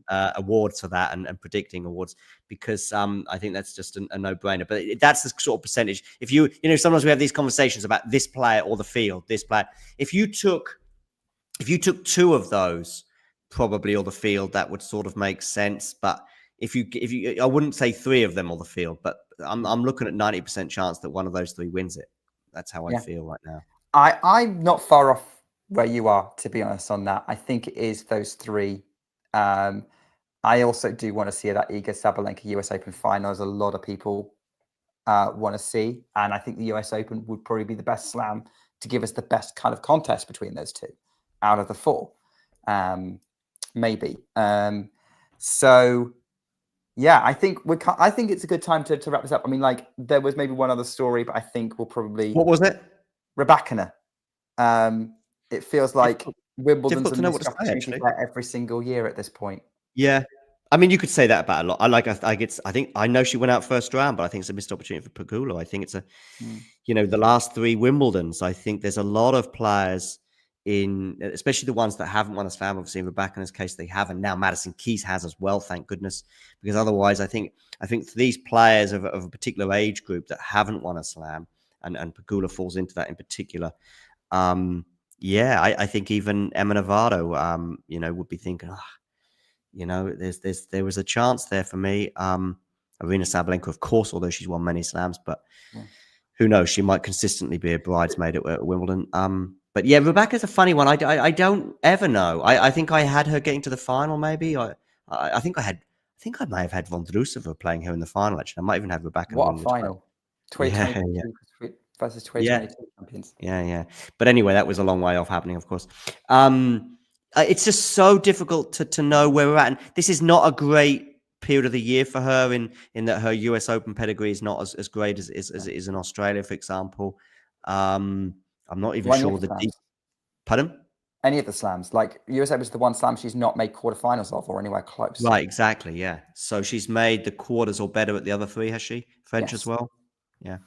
awards for that and predicting awards because I think that's just a no-brainer. But that's the sort of percentage. If sometimes we have these conversations about this player or the field, this player. If you took two of those, probably, or the field, that would sort of make sense. But if you, I wouldn't say three of them or the field, but I'm looking at 90% chance that one of those three wins it. That's how I feel right now. I'm not far off where you are, to be honest, on that. I think it is those three. I also do want to see that Iga Sabalenka US Open final, as a lot of people want to see. And I think the US Open would probably be the best slam to give us the best kind of contest between those two out of the four. Maybe. So yeah, I think it's a good time to wrap this up. I mean, there was maybe one other story, but I think we'll probably. What was it? Rybakina. It feels like Wimbledon's a missed opportunity every single year at this point. Yeah, I mean, you could say that about a lot. I think I know she went out first round, but I think it's a missed opportunity for Pegula. I think it's the last three Wimbledons. I think there's a lot of players especially the ones that haven't won a slam. Obviously, in Rybakina's case, they haven't. Now Madison Keys has as well, thank goodness, because otherwise, I think for these players of a particular age group that haven't won a slam, and Pegula falls into that in particular. I think even Emma Novato, would be thinking, there was a chance there for me. Arina Sabalenka, of course, although she's won many slams, but who knows? She might consistently be a bridesmaid at Wimbledon. But yeah, Rebecca's a funny one. I don't ever know. I think I had her getting to the final. Maybe I think I may have had Vondrousova playing her in the final. Actually, I might even have Rebecca. What a final! 2022 versus 2022 champions. Yeah. But anyway, that was a long way off happening, of course. It's just so difficult to know where we're at. And this is not a great period of the year for her in that her US Open pedigree is not as great as it is in Australia, for example. I'm not even sure the deep. Pardon? Any of the slams, like US Open is the one slam she's not made quarterfinals of or anywhere close. Right, exactly. Yeah. So she's made the quarters or better at the other three, has she? French as well. Yeah.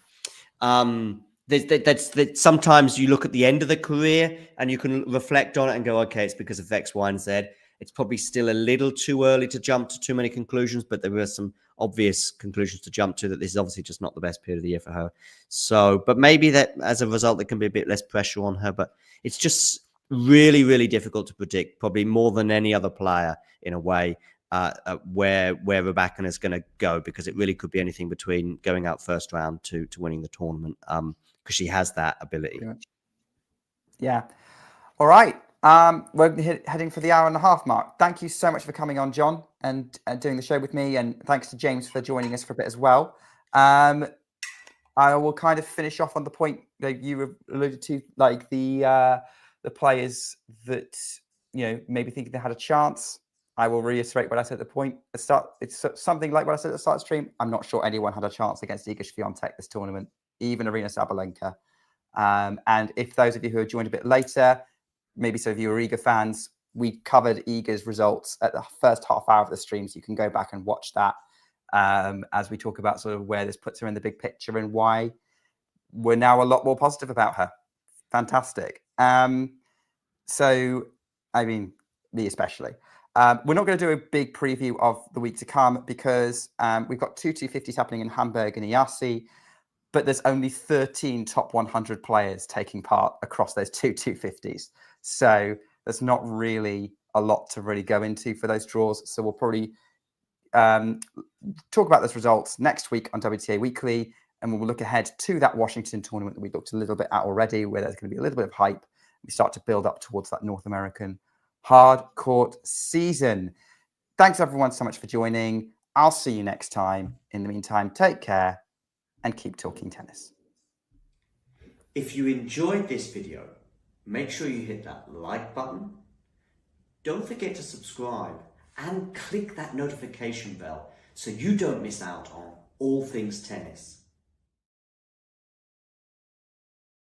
That's sometimes you look at the end of the career and you can reflect on it and go, okay, it's because of X, Y, and Z. It's probably still a little too early to jump to too many conclusions, but there were some obvious conclusions to jump to that this is obviously just not the best period of the year for her. So, but maybe that as a result, there can be a bit less pressure on her, but it's just really, really difficult to predict, probably more than any other player in a way, where Rybakina is going to go, because it really could be anything between going out first round to winning the tournament, because she has that ability. Yeah. All right. We're heading for the hour and a half mark. Thank you so much for coming on, John, and doing the show with me. And thanks to James for joining us for a bit as well. I will kind of finish off on the point that you alluded to, like the players that, maybe think they had a chance. I will reiterate what I said at the point at the start. It's something like what I said at the start of the stream. I'm not sure anyone had a chance against Iga Swiatek this tournament, even Arina Sabalenka. And if those of you who have joined a bit later, maybe some of you are Iga fans, we covered Iga's results at the first half hour of the stream, so you can go back and watch that as we talk about sort of where this puts her in the big picture and why we're now a lot more positive about her. Fantastic. So, I mean, me especially. We're not going to do a big preview of the week to come because we've got two 250s happening in Hamburg and Iasi, but there's only 13 top 100 players taking part across those two 250s. So there's not really a lot to really go into for those draws. So we'll probably talk about those results next week on WTA Weekly, and we'll look ahead to that Washington tournament that we looked a little bit at already, where there's going to be a little bit of hype. We start to build up towards that North American hard court season. Thanks everyone so much for joining. I'll see you next time. In the meantime, take care and keep talking tennis. If you enjoyed this video, make sure you hit that like button. Don't forget to subscribe and click that notification bell so you don't miss out on all things tennis.